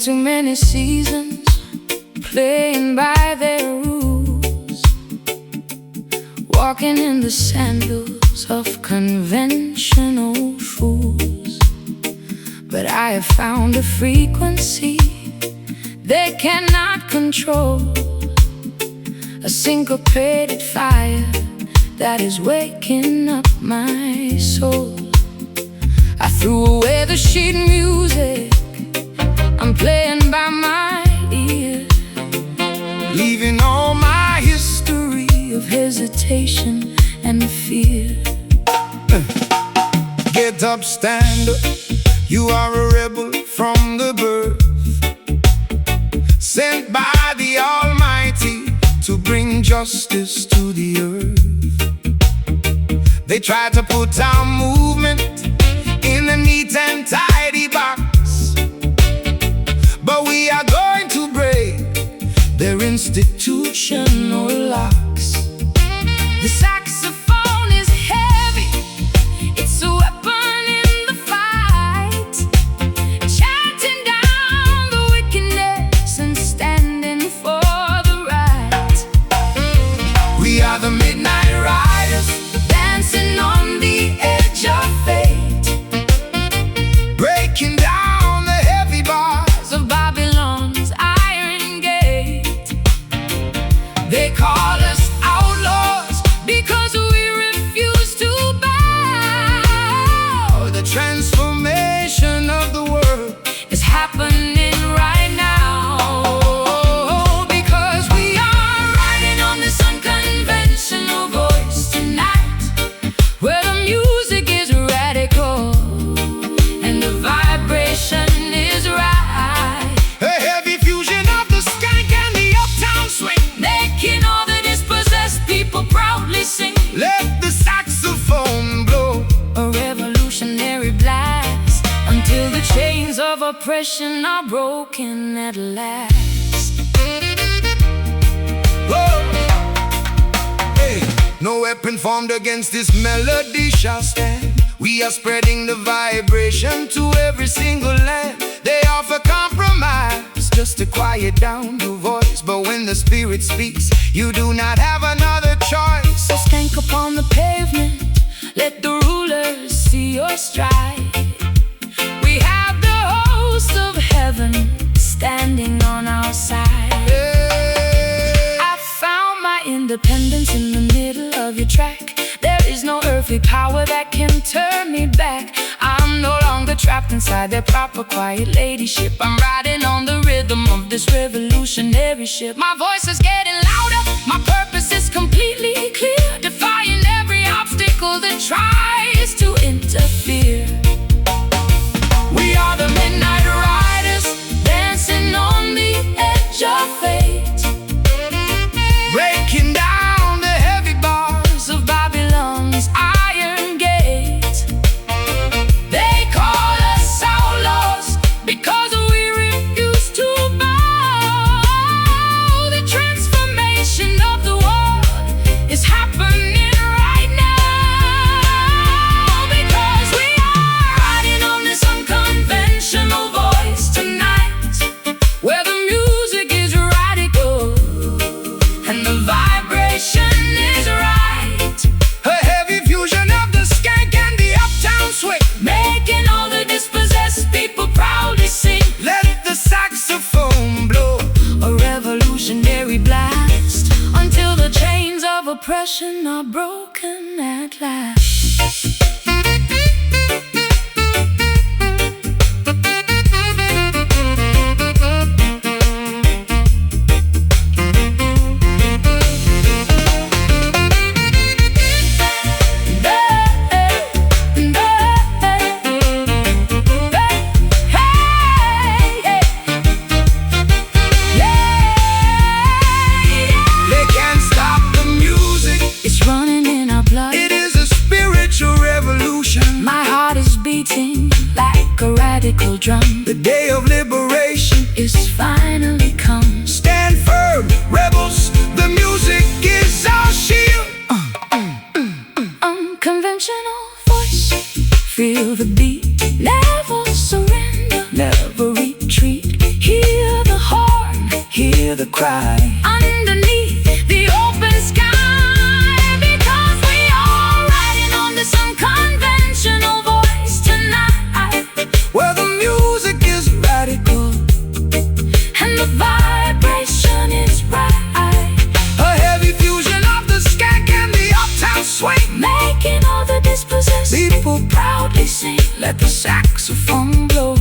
too many seasons, playing by their rules, walking in the sandals of conventional fools. But I have found a frequency they cannot control, a syncopated fire that is waking up my soul. I threw away the sheet music, I'm playing by my ear, leaving all my history of hesitation and fear. Get up, stand up, you are a rebel from the birth, sent by the Almighty to bring justice to the earth. They try to put our movement in a neat and tidy box, but we are going to break their institutional locks. The saxophone is heavy, it's a weapon in the fight, chanting down the wickedness and standing for the right. We are the midnight riders, dancing on the edge of fate, breaking down the heavy bars of Babylon's iron gate. They call us outlaws because we refuse to bow. The transformation of the world It's happening right now, because we are riding on this unconventional voice tonight, where the music is radical and the vibration is right, a heavy fusion of the skank and the uptown swing. making all the dispossessed people proudly sing. Let the saxophone blow, A revolutionary blast, until the chains of oppression are broken at last. blow. Hey, no weapon formed against this melody shall stand. We are spreading the vibration to every single land. They offer compromise just to quiet down the voice, but when the spirit speaks, you do not have another choice. So stank upon the pavement, let the rulers see your stride. We have the host of heaven standing on our side. Hey. I found my independence in the middle of your track. There is no earthly power that can turn me back. I'm no longer trapped inside their proper quiet ladyship. I'm riding on the rhythm of this revolutionary ship. My voice is getting louder, my purpose is completely clear, defying every obstacle that tries to interfere. We are the midnight riders, dancing on the edge of fate, Breaking down the heavy bars of Babylon's iron gate. They call us outlaws because we refuse to bow. The transformation of the world is happening right now, because we are riding on this unconventional voice tonight, where the music is radical and the vibration is right, a heavy fusion of the skank and the uptown swing. making all the dispossessed people proudly sing. Let the saxophone blow, A revolutionary blast, until the chains of oppression are broken at last. they can't stop the music. It's running in our blood. It is a spiritual revolution, My heart is beating like a radical drum. the day of liberation. It's finally come. Stand firm, rebels, the music is our shield. Unconventional voice, feel the beat, never surrender, never retreat. He hear the cry underneath the open sky, because we are riding on this unconventional voice tonight, where the music is radical and the vibration is right. A heavy fusion of the skank and the uptown swing, making all the dispossessed people proudly sing. let the saxophone blow,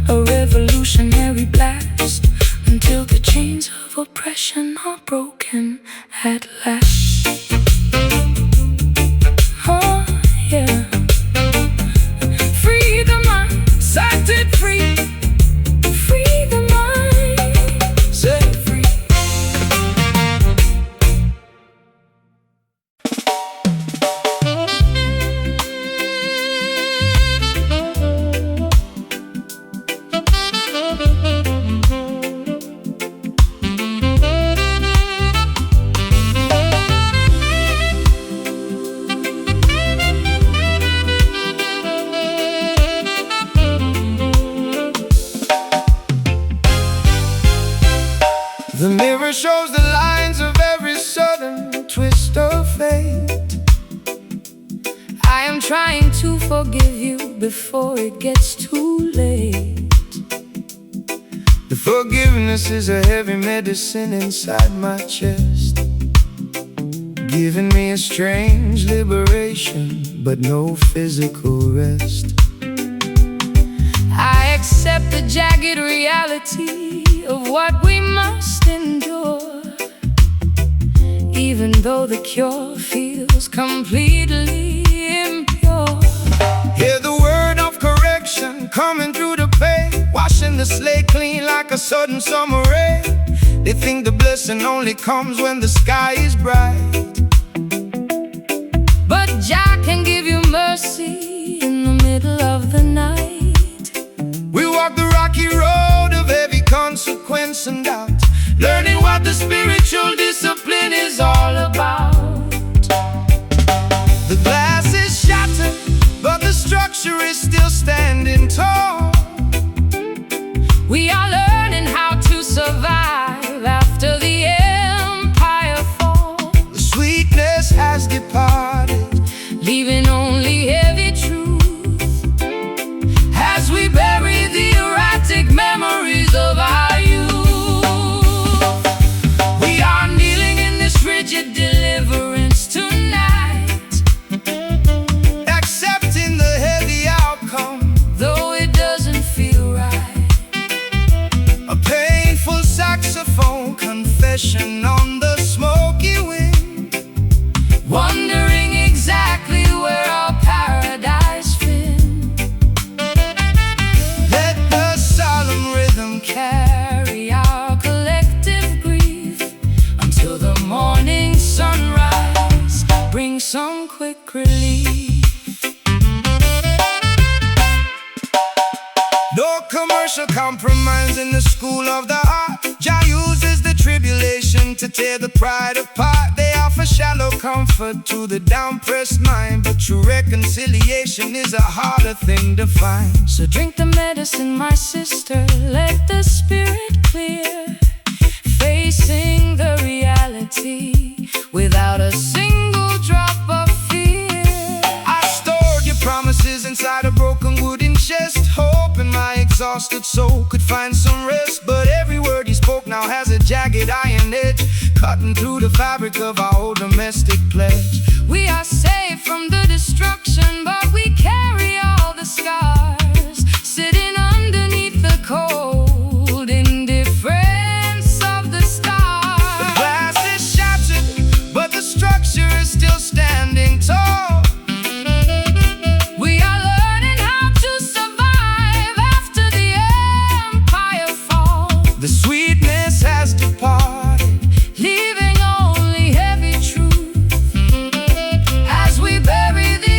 a revolutionary blast, until the chains of oppression are broken at last. Oh, yeah. Free the mind, set it free, free the mind, set it free. The mirror shows the lines of every sudden twist of fate. I am trying to forgive you before it gets too late. The forgiveness is a heavy medicine inside my chest, giving me a strange liberation, but no physical rest. I accept the jagged reality of what we must endure, even though the cure feels completely impure. Hear the word of correction coming through the pain, washing the slate clean like a sudden summer rain. They think the blessing only comes when the sky is bright, but Jah can give you mercy in the middle of the night. we walk the rocky road of heavy consequence and doubt, learning what the spiritual discipline is all about. The glass is shattered, but the structure is still standing tall. We are learning how to survive after the empire falls. The sweetness has departed, leaving only heavy truth as we bury the erratic memories of our youth. We are kneeling in this rigid deliverance tonight, accepting the heavy outcome, though it doesn't feel right. a painful saxophone confession on the smoky wind, Wondering exactly where our paradise fit. let the solemn rhythm Carry our collective grief until the morning sunrise brings some quick relief. no commercial compromise in the school of the art. Jah uses the tribulation to tear the pride apart. They offer shallow comfort to the down-pressed mind, but true reconciliation is a harder thing to find. So drink the medicine, my sister, let the spirit clear, facing the reality without a single drop of fear. I stored your promises inside a broken wooden chest, hoping my exhausted soul could find some rest. But every word he spoke now has a jagged iron edge, cutting through the fabric of our old domestic pledge. We are safe from the destruction, but we carry all the scars, sitting underneath the cold indifference of the stars. The glass is shattered, but the structure is still standing tall. We are learning how to survive after the empire falls. The sweetness has departed, Leaving only heavy truth as we bury the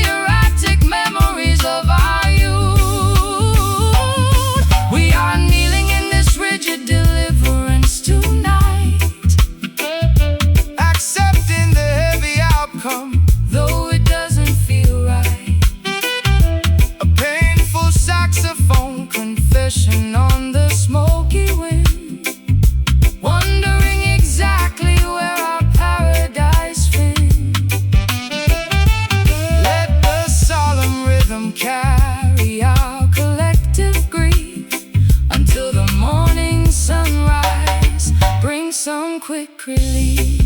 some quick relief.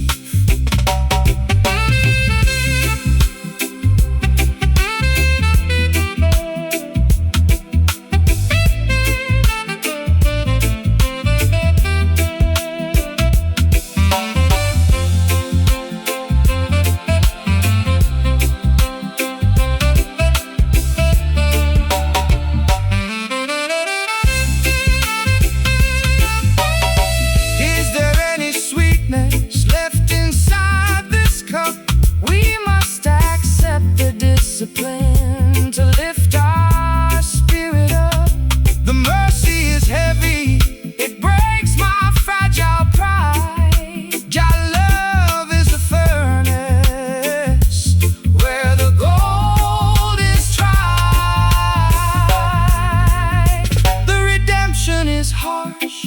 Discipline to lift our spirit up. The mercy is heavy, it breaks my fragile pride. Your love is the furnace where the gold is tried. The redemption is harsh,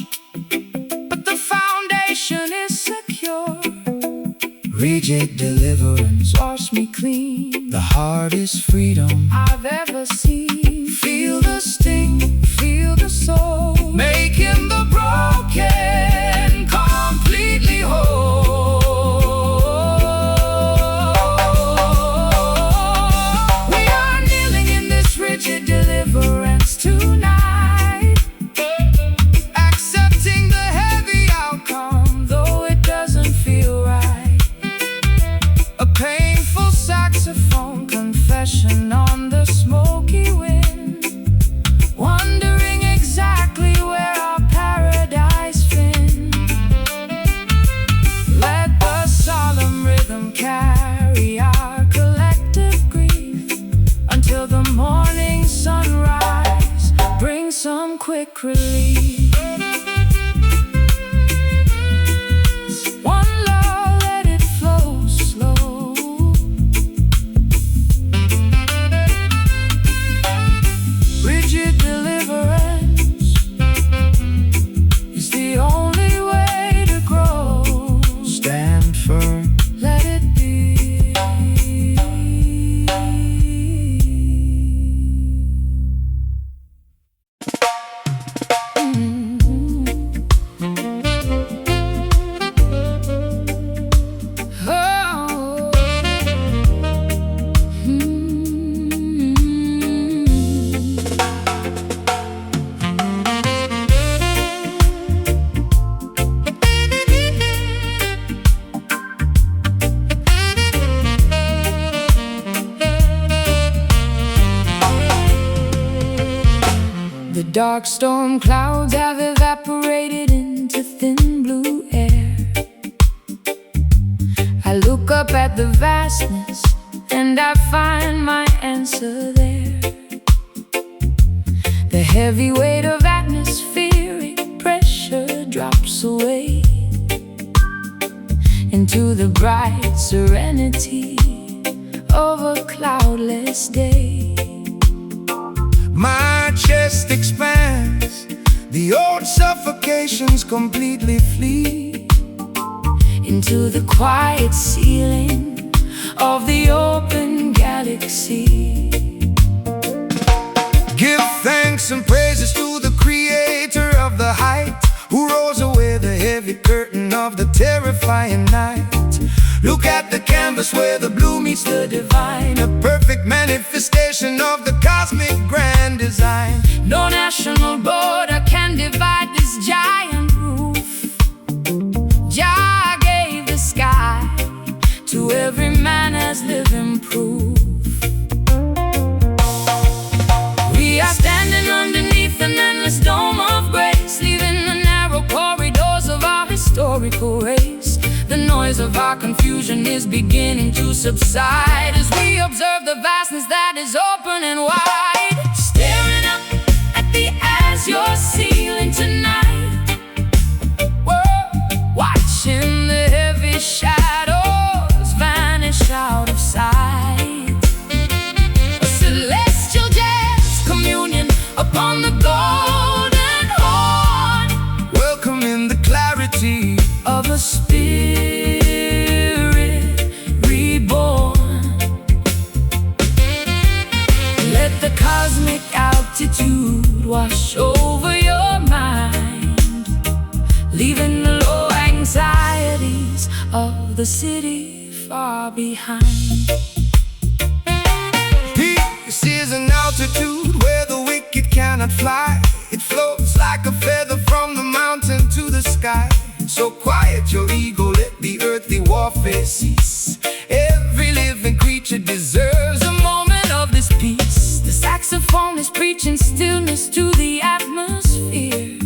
but the foundation is secure. Rigid deliverance wash me clean. The hardest freedom I've ever seen. Feel the sting, feel the soul, making the broken completely whole. We are kneeling in this rigid deliverance tonight, accepting the heavy outcome, though it doesn't feel right. A painful saxophone confession on the smoky wind, wondering exactly where our paradise been. Let the solemn rhythm carry our collective grief until the morning sunrise brings some quick relief. The dark storm clouds have evaporated into thin blue air. I look up at the vastness and I find my answer there. The heavy weight of atmospheric pressure drops away into the bright serenity of a cloudless day. My chest expands, the old suffocations completely flee into the quiet ceiling of the open galaxy. Give thanks and praises to the creator of the height, who rolls away the heavy curtain of the terrifying night. Look at the canvas where the blue meets the divine, a perfect manifestation of the cosmic grand design. No national border can divide this giant roof. Jah gave the sky to every man as living proof. We are standing underneath an endless dome of grace, leaving the narrow corridors of our historical race. The noise of our confusion is beginning to subside as we observe the vastness that is open and wide. Staring up at the azure ceiling tonight, we're watching the heavy shadows vanish out of sight. A celestial jazz communion upon the golden horn, welcoming the clarity of a spirit reborn. Let the cosmic altitude wash over your mind, leaving the low anxiety the city far behind. Peace is an altitude where the wicked cannot fly. It floats like a feather from the mountain to the sky. So quiet your ego, let the earthly warfare cease. Every living creature deserves a moment of this peace. The saxophone is preaching stillness to the atmosphere,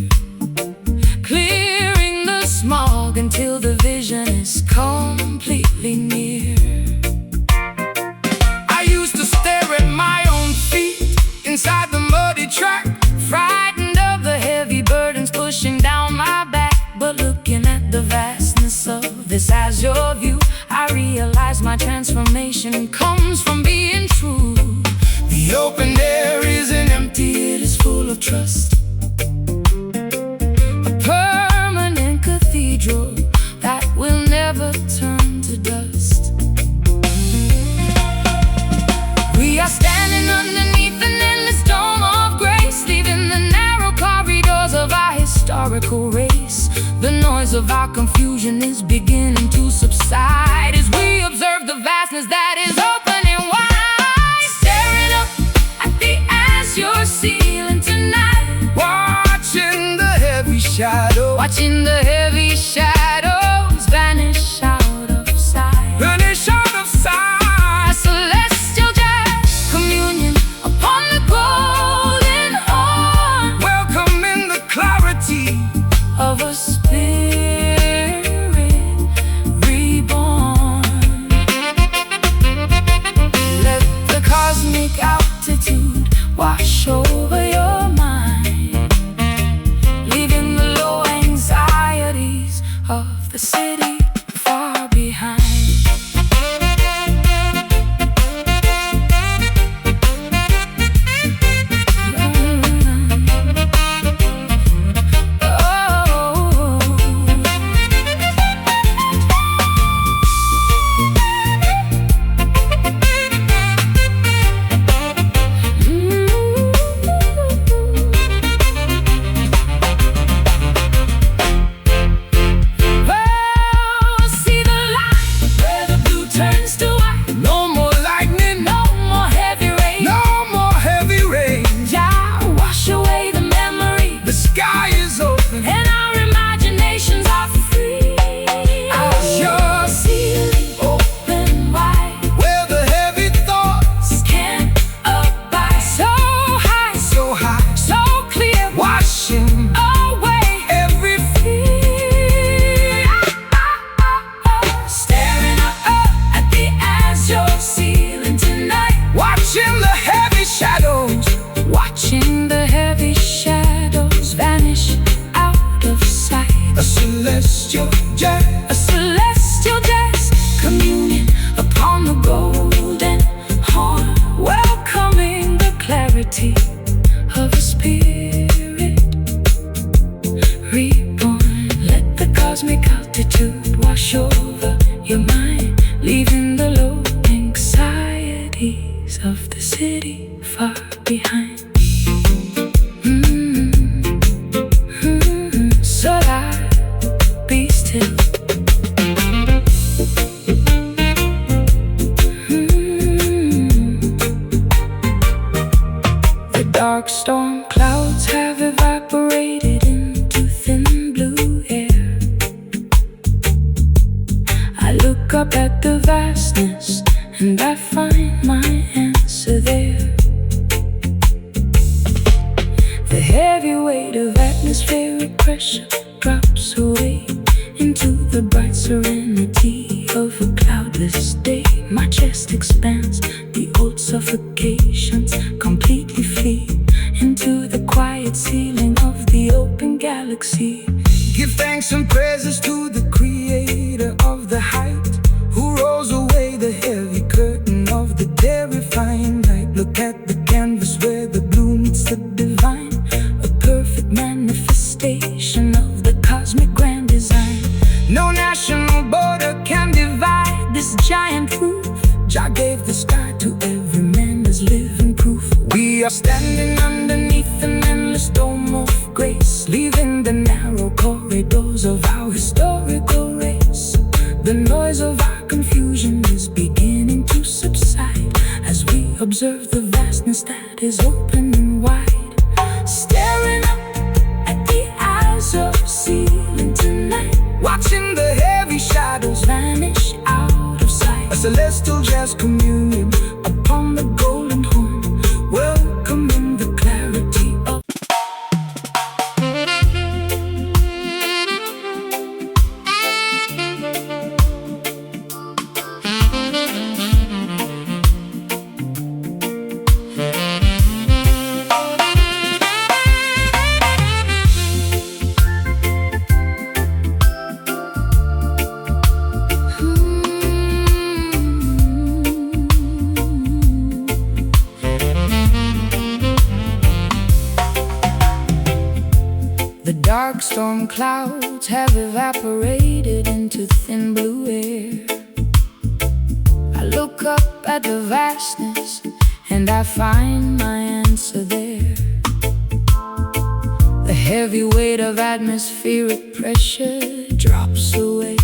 clearing the smog until the vision is completely near. I used to stare at my own feet inside the muddy track, Frightened of the heavy burdens pushing down my back. But looking at the vastness of this as your view, I realize my transformation comes from being true. the open air isn't empty, It is full of trust, a permanent cathedral that will never turn to dust. We are standing underneath an endless dome of grace, leaving the narrow corridors of our historical race. The noise of our confusion is beginning to subside as we observe the vastness that is opening wide. Staring up at the azure ceiling tonight, watching the heavy shadow watching the heavy shadows vanish out of sight. vanish out of sight. A celestial jazz communion upon the golden horn, Welcoming the clarity of a spirit reborn. Let the cosmic altitude wash over your mind, leaving the low anxieties of the city far behind. Watching the heavy shadows vanish out of sight. A celestial jazz, A celestial jazz communion upon the golden horn, welcoming the clarity of a spirit reborn. Let the cosmic altitude wash over your mind, leaving the low anxieties of the city far behind. So loud, be still. The dark storm clouds have evaporated into thin blue air. I look up at the vastness and I find my answer there. The heavy weight of atmospheric pressure drops away into the bright serenity of a cloudless day. My chest expands, the old suffocations completely flee into the quiet ceiling of the open galaxy. give thanks and praises to the creator of the height, who rolls away the heavy curtain of the terrifying light. Look at the canvas where the blue meets the divine, a perfect manifestation of the cosmic grand design. No national border can divide this giant roof. Jah gave the sky to every man as living proof. We are standing underneath an endless dome of grace, leaving the narrow corridors of our historical race. The noise of our confusion is beginning to subside as we observe the vastness that is open and wide, staring up at the azure ceiling tonight, watching the heavy shadows vanish out of sight. A celestial jazz communion upon the golden horn, welcoming the clarity of the dark storm clouds have evaporated into thin blue air. I look up at the vastness and I find my answer there. The heavy weight of atmospheric pressure drops away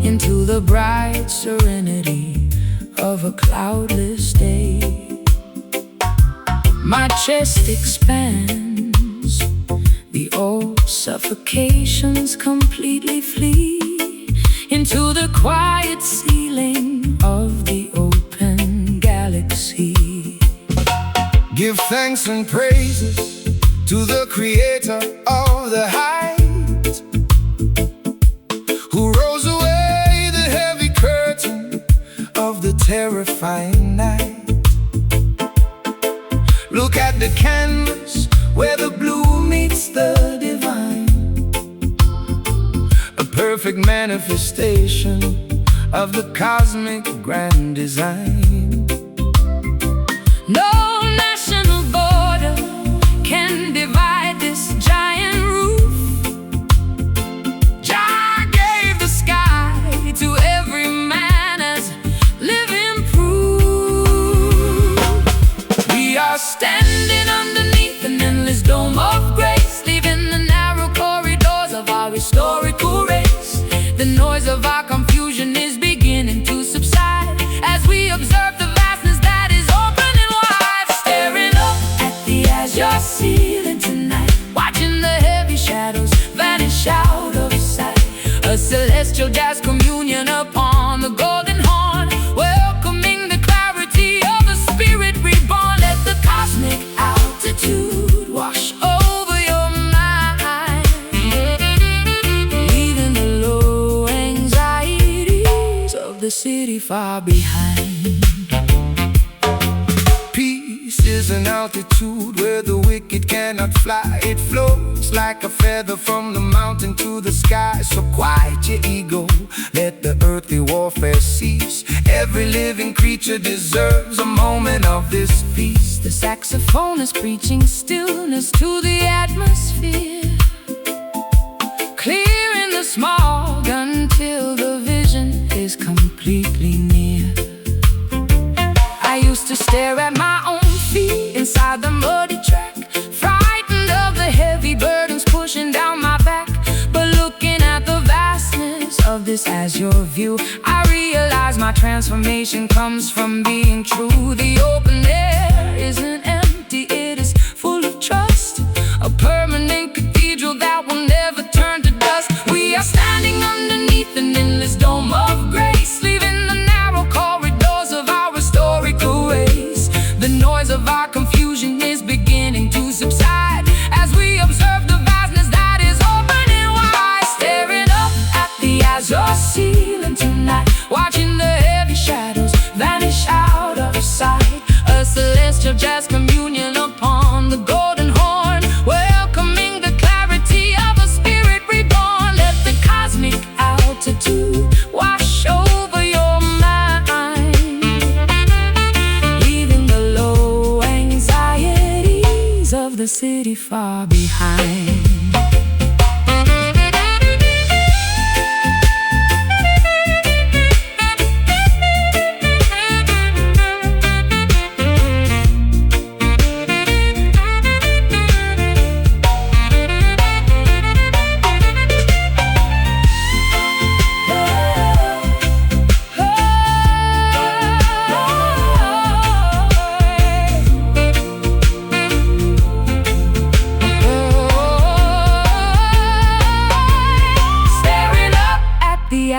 into the bright serenity of a cloudless day. My chest expands, the old suffocations completely flee into the quiet ceiling of the open galaxy. Give thanks and praises to the creator of the height, who rolls away the heavy curtain of the terrifying night. Look at the canvas where the blue meets the divine, a perfect manifestation of the cosmic grand design. No national border can divide this giant roof. Jah gave the sky to every man as living proof. We are standing underneath an endless dome of grace, leaving the narrow corridors of our historical race. The noise of our confusion is beginning to subside as we observe the vastness that is open and wide, staring up at the azure ceiling tonight, watching the heavy shadows vanish out of sight. A celestial jazz communion upon the golden horn, welcoming the clarity of the spirit reborn. Let the cosmic altitude wash over your mind, leaving the low anxieties of the city far behind. Peace is an altitude where the wicked cannot fly. It floats like a feather from the mountain to the sky. So quiet your ego, let the earthly warfare cease. Every living creature deserves a moment of this peace. The saxophone is preaching stillness to the atmosphere, clearing the smog until the vision is completely near. I used to stare at my own feet inside the muddy track, frightened of the heavy burdens pushing down my back. But looking at the vastness of this azure view, I realize my transformation comes from being true. The open air isn't empty, it is full of trust, a permanent cathedral that will never turn to dust. We are standing underneath an endless dome of grace, leaving the narrow corridors of our historical race. The noise of our confusion is beginning to subside as we observe the vastness that is open and wide, staring up at the azure ceiling tonight, watching the heavy shadows vanish out of sight. A celestial jazz communion upon the golden horn, welcoming the clarity of a spirit reborn. Let the cosmic altitude wash over your mind, leaving the low anxieties of the city far behind.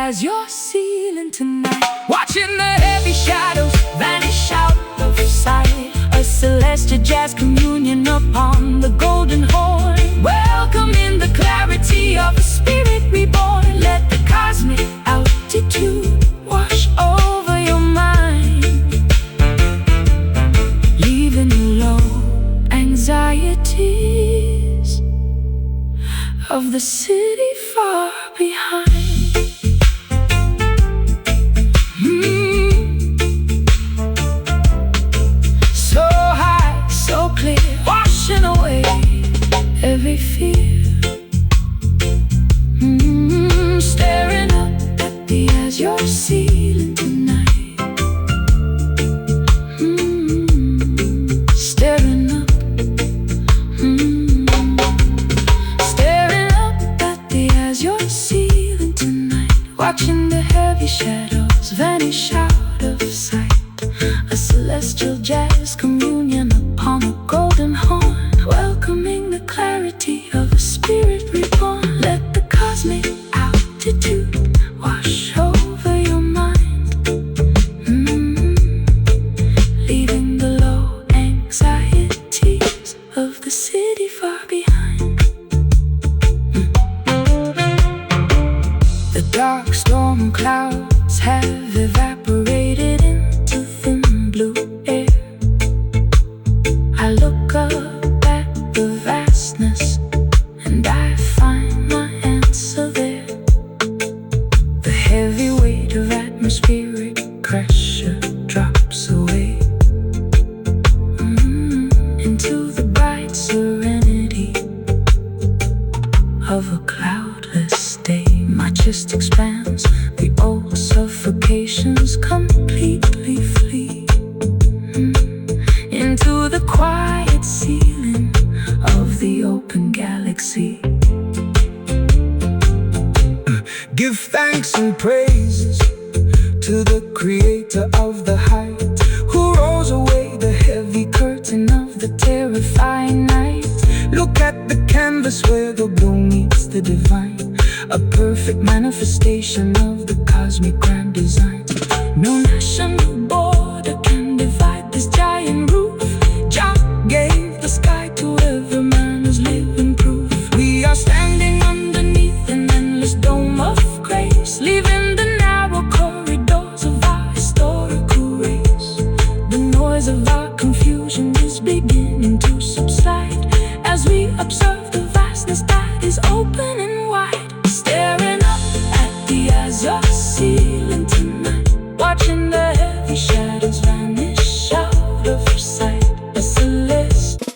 as you're sealing tonight. Watching the heavy shadows vanish out of sight. A celestial jazz communion upon the golden horn, welcoming the clarity of a spirit reborn. Let the cosmic altitude wash over your mind, leaving the low anxieties of the city far behind. So high, so clear, washing away every fear. Staring up at the as you're sealing tonight. Staring up. Staring up at the as you're sealing tonight. Watching the heavy shadows vanish out of sight. A celestial jazz communion upon a golden horn, welcoming the clarity of a spirit reborn. Let the cosmic altitude wash over your mind, leaving the low anxieties of the city far behind. The dark storm clouds have evaporated into thin blue air. I look up at the vastness and I find my answer there. The heavy weight of atmospheric pressure drops away into the bright serenity of a cloudless day. My chest expands, the old suffocations completely flee into the quiet ceiling of the open galaxy. Give thanks and praises to the creator of the height, Who rolls away the heavy curtain of the terrifying night. Look at the canvas where the blue meets the divine, A perfect manifestation of the cosmic grand design. No national border can divide this giant roof. Jah gave the sky to every man as living proof. We are standing underneath an endless dome of grace, leaving the narrow corridors of our historical race. The noise of our confusion is beginning to subside as we observe the vastness that is open and wide. Staring up at the azure ceiling tonight, watching the heavy shadows vanish out of sight. A celestial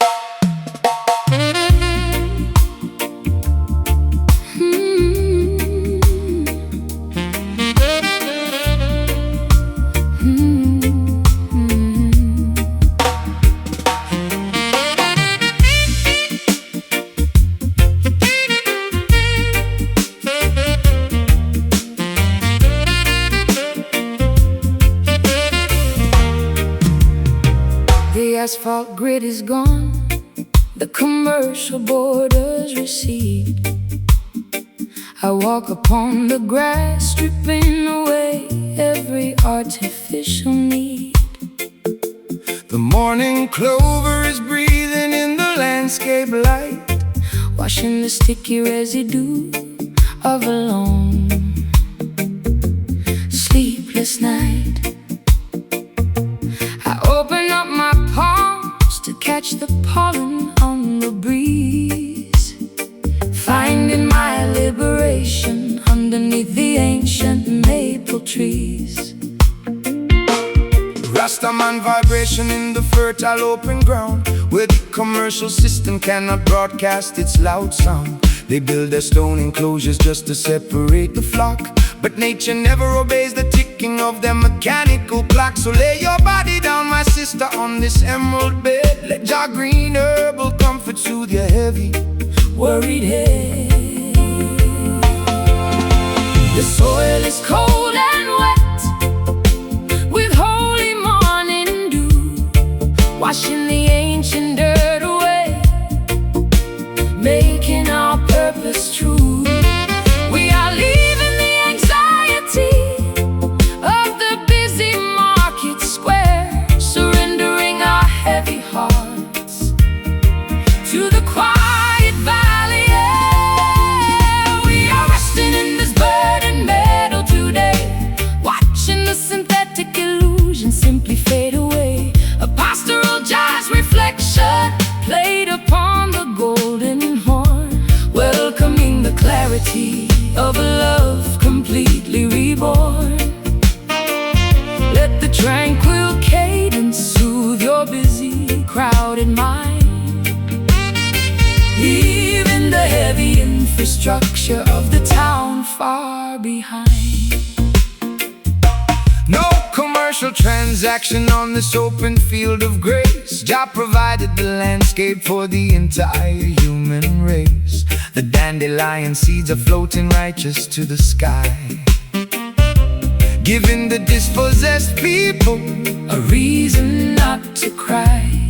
The asphalt grid is gone, the commercial borders recede. I walk upon the grass, stripping away every artificial need. the morning clover is breathing in the landscape light, Washing the sticky residue of a long, sleepless night. I open up my palms to catch the pollen on the breeze, finding my liberation underneath the ancient maple trees. Rastaman vibration in the fertile open ground, where the commercial system cannot broadcast its loud sound. They build their stone enclosures just to separate the flock, but nature never obeys the ticking of their mechanical clock. So lay your body down, my sister, on this emerald bed. Let your green herbal comfort soothe your heavy, Worried head. The soil is cold and wet with holy morning dew, washing the ancient dirt away, making our purpose true. We are leaving the anxiety social transaction on this open field of grace. Jah provided the landscape for the entire human race. The dandelion seeds are floating righteous to the sky, giving the dispossessed people a reason not to cry.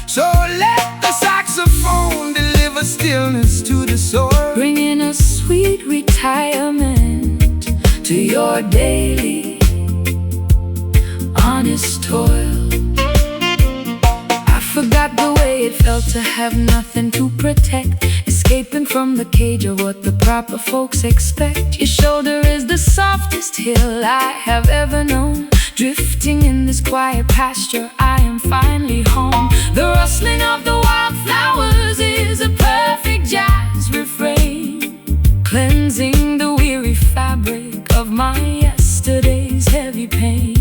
So let the saxophone deliver stillness to the soul, bringing a sweet retirement to your daily honest toil. I forgot the way it felt to have nothing to protect, escaping from the cage of what the proper folks expect. Your shoulder is the softest hill I have ever known. Drifting in this quiet pasture, I am finally home. The rustling of the wildflowers is a perfect jazz refrain, cleansing the weary fabric of my yesterday's heavy pain.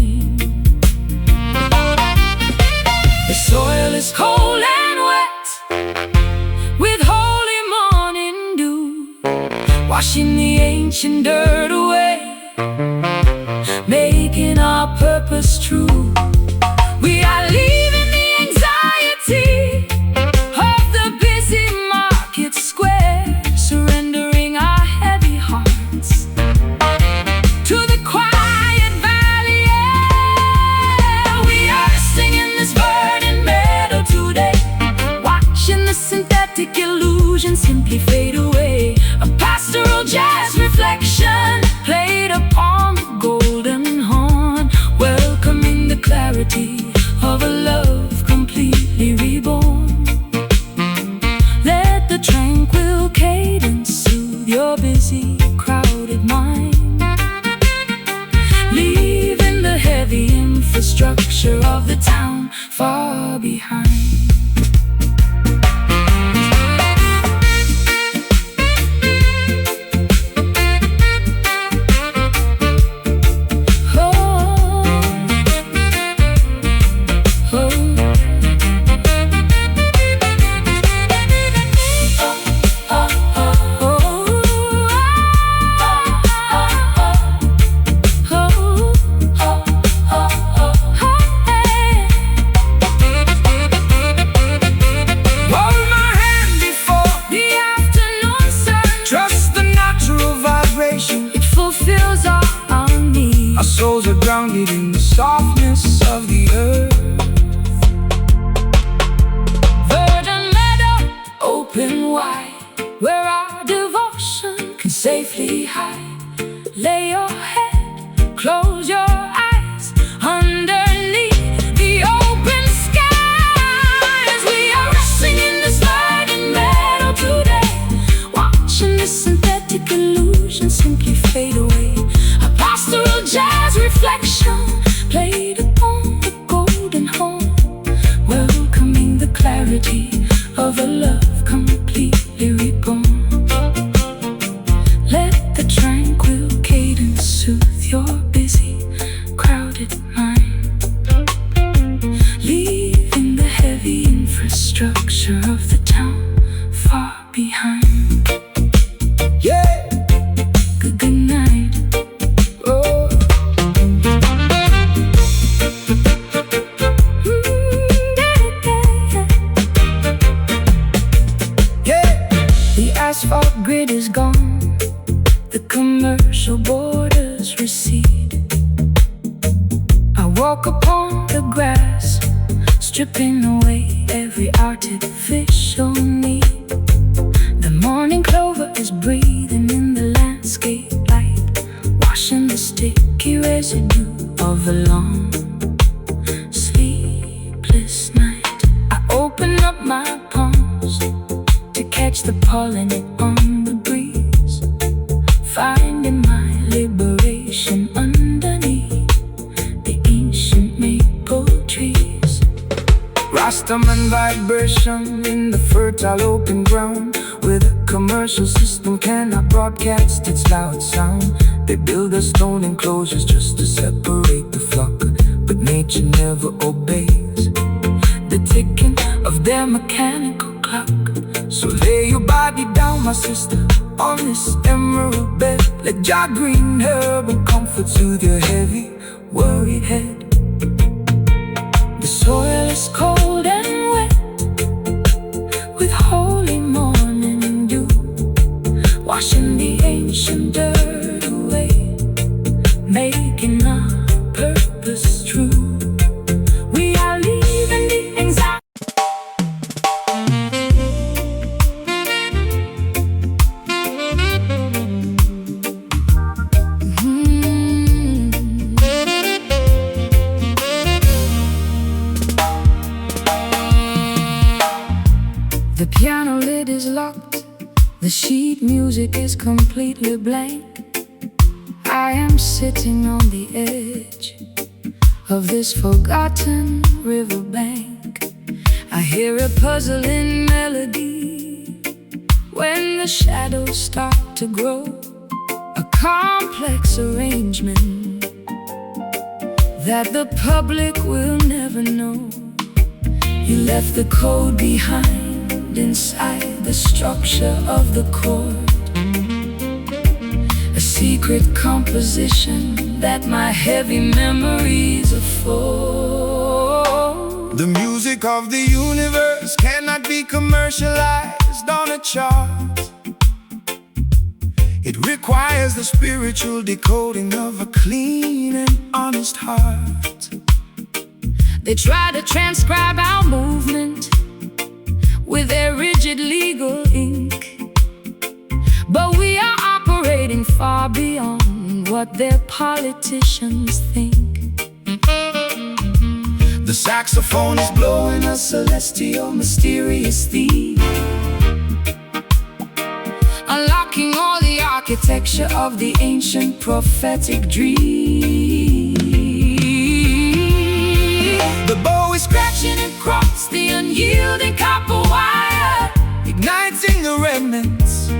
The soil is cold and wet with holy morning dew, washing the ancient dirt away, making our purpose true. We are leaving the anxiety of the busy market square, surrendering our heavy hearts to the quiet valley air. We are singing this verdant meadow today, watching the synthetic illusion simply fade away. A pastoral jazz reflection played upon the golden horn, welcoming the clarity of a love completely reborn. Let the tranquil cadence soothe your busy, crowded mind, leaving the heavy infrastructure of the town far behind. Our souls are grounded in the softness of the earth. Verdant meadow, open wide, where our devotion can safely hide. Lay your head, close your eyes, underneath the open skies. We are resting in this verdant meadow today, watching the synthetic illusion simply fade away. A pastoral jazz reflection played upon the golden horn, welcoming the clarity of a love completely reborn. Let the tranquil cadence soothe your busy, crowded mind, leaving the heavy infrastructure of the town far behind. Yeah. Good night. Oh. Yeah. The asphalt grid is gone, the commercial borders recede. I walk upon the grass, stripping away every artificial need. The morning clover is breathing in the landscape light, washing the sticky residue of a long, sleepless night. I open up my palms to catch the pollen on the breeze, finding my liberation underneath the ancient maple trees. Rastaman vibration in the fertile open ground, where the commercial system cannot broadcast its loud sound. They build their stone enclosures just to separate the flock, but nature never obeys the ticking of their mechanical clock. So lay your body down, my sister, on this emerald bed. Let your green herb and comfort soothe your heavy worried head. The soil is cold and wet, with holy morning dew, washing the ancient dirt away, making our purpose true. We are leaving the anxiety. The piano lid is locked, the sheet music is completely blank. I am sitting on the edge of this forgotten riverbank. I hear a puzzling melody when the shadows start to grow, a complex arrangement that the public will never know. You left the code behind inside the structure of the chord, a secret composition that my heavy memories afford. The music of the universe cannot be commercialized on a chart. It requires the spiritual decoding of a clean and honest heart. They try to transcribe our movement with their rigid legal ink, but we are operating far beyond what their politicians think. The saxophone is blowing a celestial, mysterious theme, unlocking all the architecture of the ancient prophetic dream. the bow is Scratching across the unyielding copper wire, igniting the remnants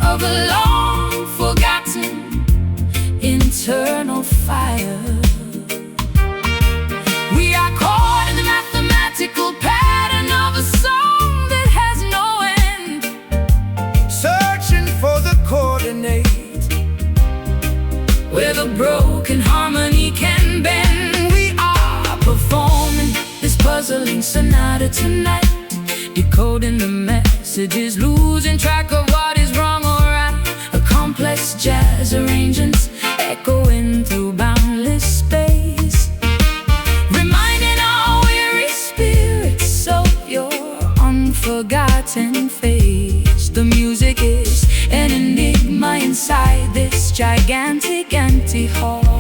of a long forgotten internal fire. We are caught in the mathematical pattern of a song that has no end, searching for the coordinate where the broken harmony can bend. We are performing this puzzling sonata tonight, decoding the messages, losing track of what is wrong or right. A complex jazz arrangements echoing through boundless space, reminding our weary spirits of your unforgotten face. The music is an enigma inside this gigantic empty hall,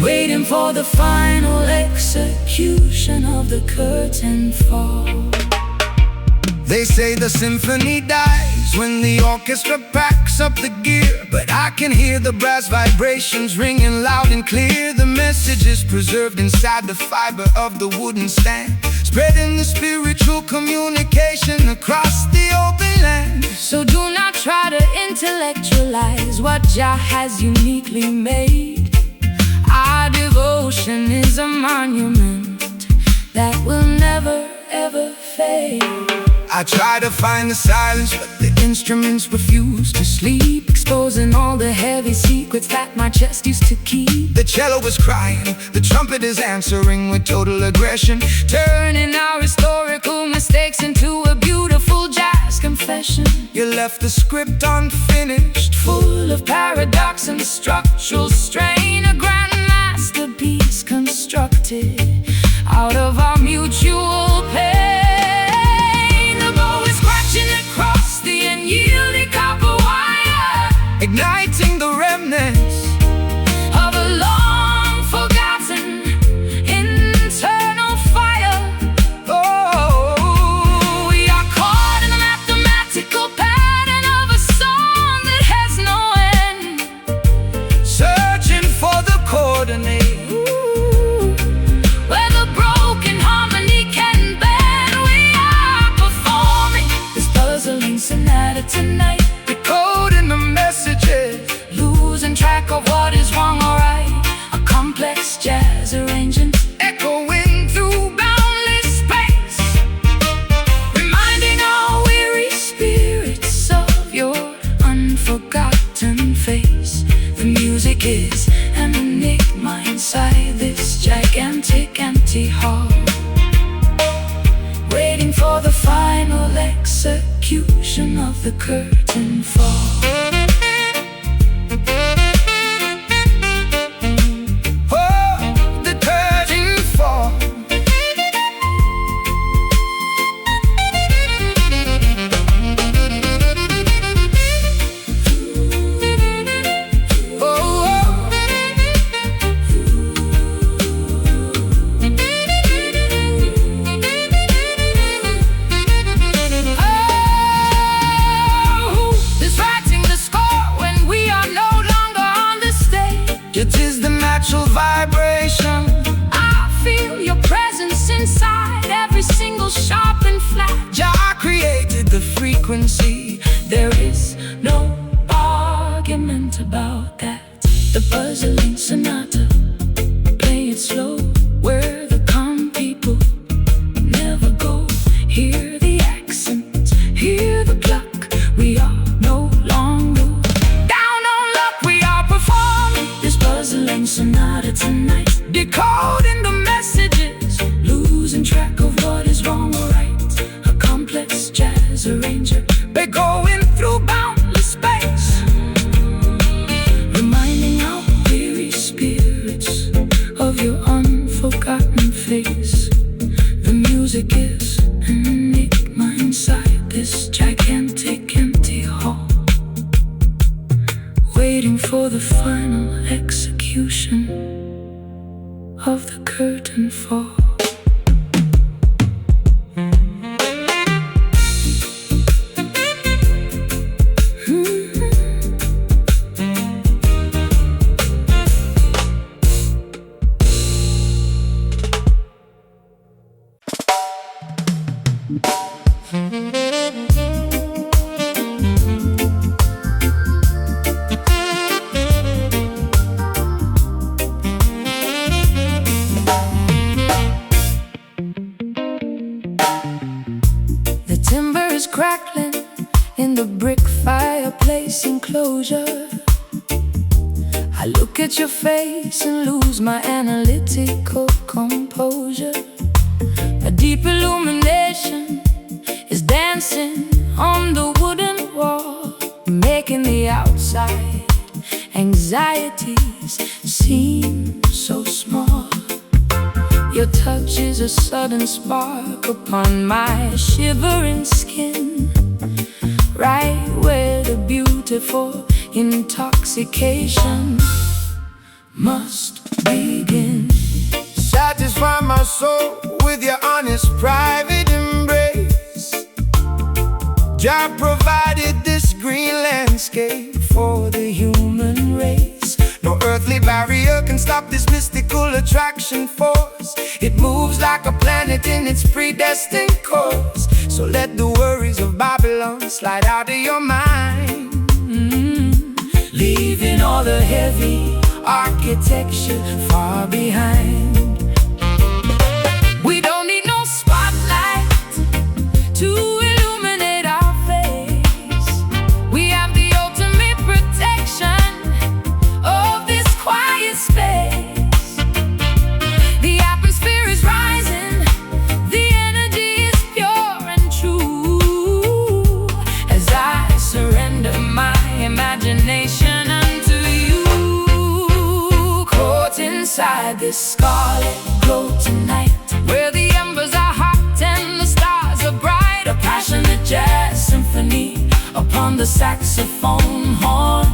waiting for the final execution of the curtain fall. They say the symphony dies when the orchestra packs up the gear, but I can hear the brass vibrations ringing loud and clear. The message is preserved inside the fiber of the wooden stand, spreading the spiritual communication across the open land. So do not try to intellectualize what Jah has uniquely made. Our devotion is a monument that will never ever fade. I try to find the silence, but the instruments refuse to sleep, exposing all the heavy secrets that my chest used to keep. The cello is crying, the trumpet is answering with total aggression, turning our historical mistakes into a beautiful jazz confession. You left the script unfinished, full of paradox and structural strain, a grand masterpiece constructed out of our mutual pain. The bow is scratching across the unyielding copper wire, igniting the remnants of a long forgotten internal fire. Oh, we are caught in the mathematical pattern of a song that has no end, searching for the coordinate where the broken harmony can bend. We are performing this puzzling sonata tonight, decoding the messages, losing track of what is wrong or right. A complex jazz arrangement echoing through boundless space, reminding our weary spirits of your unforgotten face. The music is an enigma the curtain fall. It is the natural vibration. I feel your presence inside every single sharp and flat. Jah created the frequency. There is no argument about that. The puzzling sonata, play it slow, where the calm people never go. Hear the accents, hear the pluck. We are no longer down on luck. We are performing this puzzling sonata tonight, decoding the messages, losing track of what is wrong or right. A complex jazz arranger, we're going through boundless space, reminding our weary spirits of your unforgotten face. The music is an enigma inside this gigantic empty hall, waiting for the final execution of the curtain fall. Crackling in the brick fireplace enclosure. I look at your face and lose my analytical composure. A deep illumination is dancing on the wooden wall, making the outside anxieties seem so small. Your touch is a sudden spark upon my shivering skin, right where the beautiful intoxication must begin. Satisfy my soul with your honest private embrace. Jah provided this green landscape for the human race. No earthly barrier can stop this mystical attraction force. It moves like a planet in its predestined course. So let the worries of Babylon slide out of your mind, leaving all the heavy architecture far behind. We don't need no spotlight to illuminate our face. We have the ultimate protection of this quiet space. The atmosphere is rising, the energy is pure and true, as I surrender my imagination unto you. Caught inside this scarlet glow tonight, where the embers are hot and the stars are bright. A passionate jazz symphony upon the saxophone horn.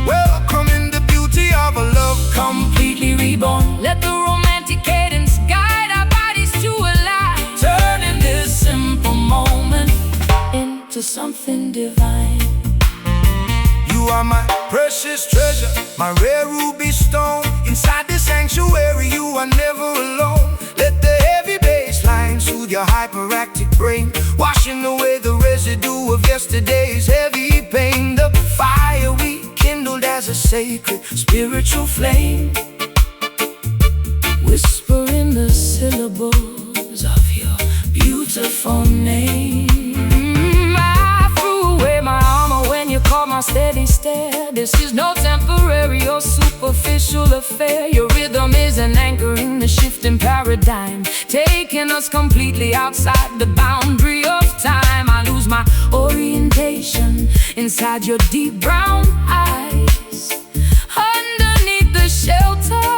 Welcome in the beauty of a love Completely reborn. Let the romantic cadence guide our bodies to align, turning this simple moment into something divine. You are my precious treasure, my rare ruby stone. Inside this sanctuary you are never alone. Let the heavy bass line soothe your hyperactive brain, washing away the residue of yesterday's heavy pain. The fire we kindled as a sacred spiritual flame, whispering the syllables of your beautiful name. I threw away my armor when you caught my steady stare. This is no temporary or superficial affair. Your rhythm is an anchor in the shifting paradigm, taking us completely outside the boundary of time. I lose lose my orientation inside your deep brown eyes. Underneath the shelter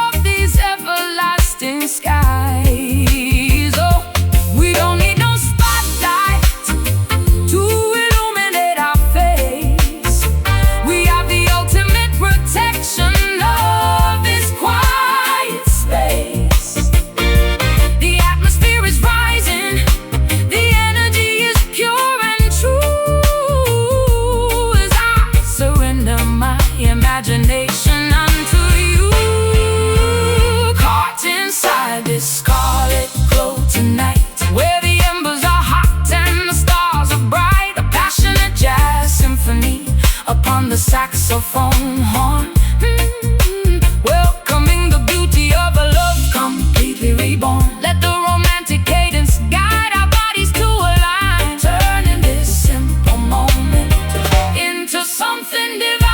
of these everlasting skies. Oh, we don't need no spotlight to illuminate our face. We have the ultimate protection of this quiet space. The atmosphere is rising, the energy is pure and true, as I surrender my imagination unto you. Caught inside this scarlet glow tonight, where the embers are hot and the stars are bright. A passionate jazz symphony upon the saxophone horn, welcoming the beauty of a love completely reborn. Let the romantic cadence guide our bodies to align, turning this simple moment into something divine.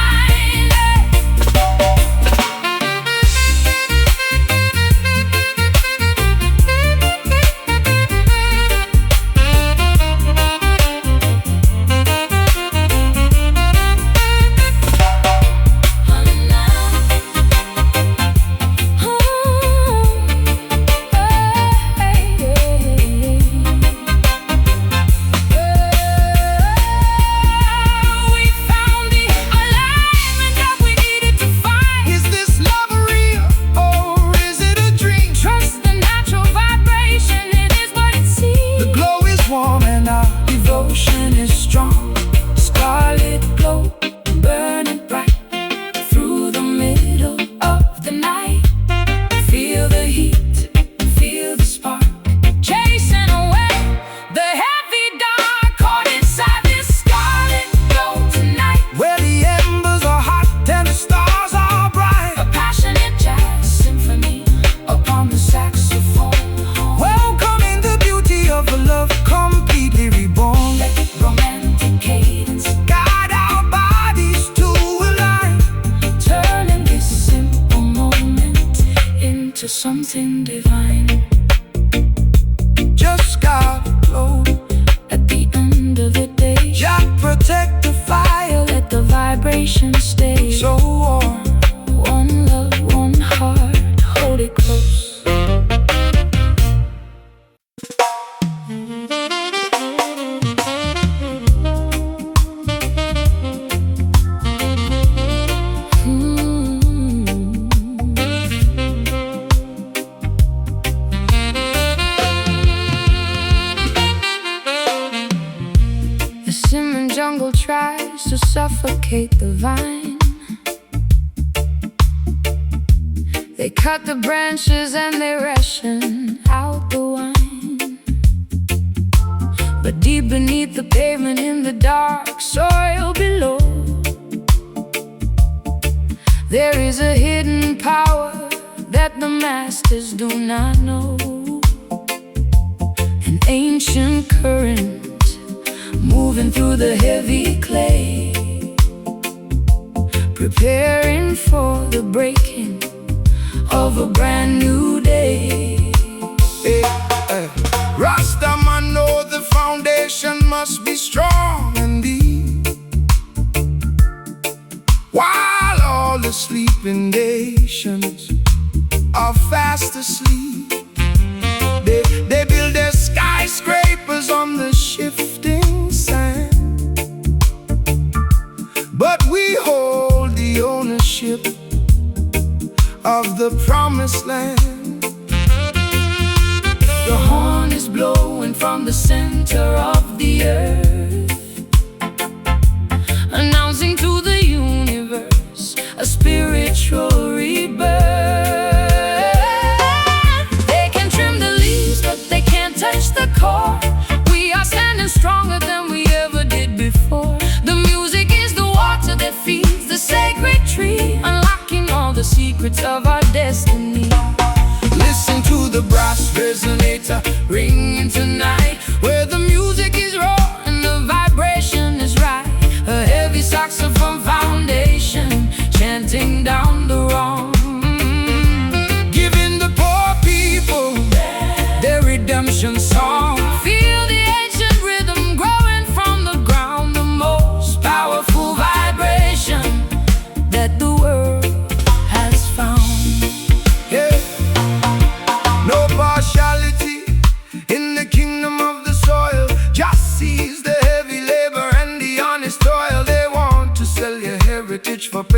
Something divine. Just gotta glow At the end of the day, Jah protect the fire, let the vibration stay so warm. One love, one heart, hold it close. Jungle tries to suffocate the vine. They cut the branches and they ration out the wine. But deep beneath the pavement, in the dark soil below, there is a hidden power that the masters do not know. An ancient current moving through the heavy clay, preparing for the breaking of a brand new day. Hey, hey. Rasta man know the foundation must be strong and deep, while all the sleeping nations are fast asleep. They build their skyscrapers on the shifting sand, but we hold the ownership of the promised land. The horn is blowing from the center of the earth, announcing to the universe a spiritual rebirth. They can trim the leaves, but they can't touch the core. We are standing stronger than we ever did before. The music is the water that feeds the sacred tree, unlocking all the secrets of our destiny. Listen to the brass resonator ringing tonight, where the music is raw and the vibration is right. A heavy saxophone foundation chanting down the wrong, giving the poor people their redemption song. Feel the ancient rhythm growing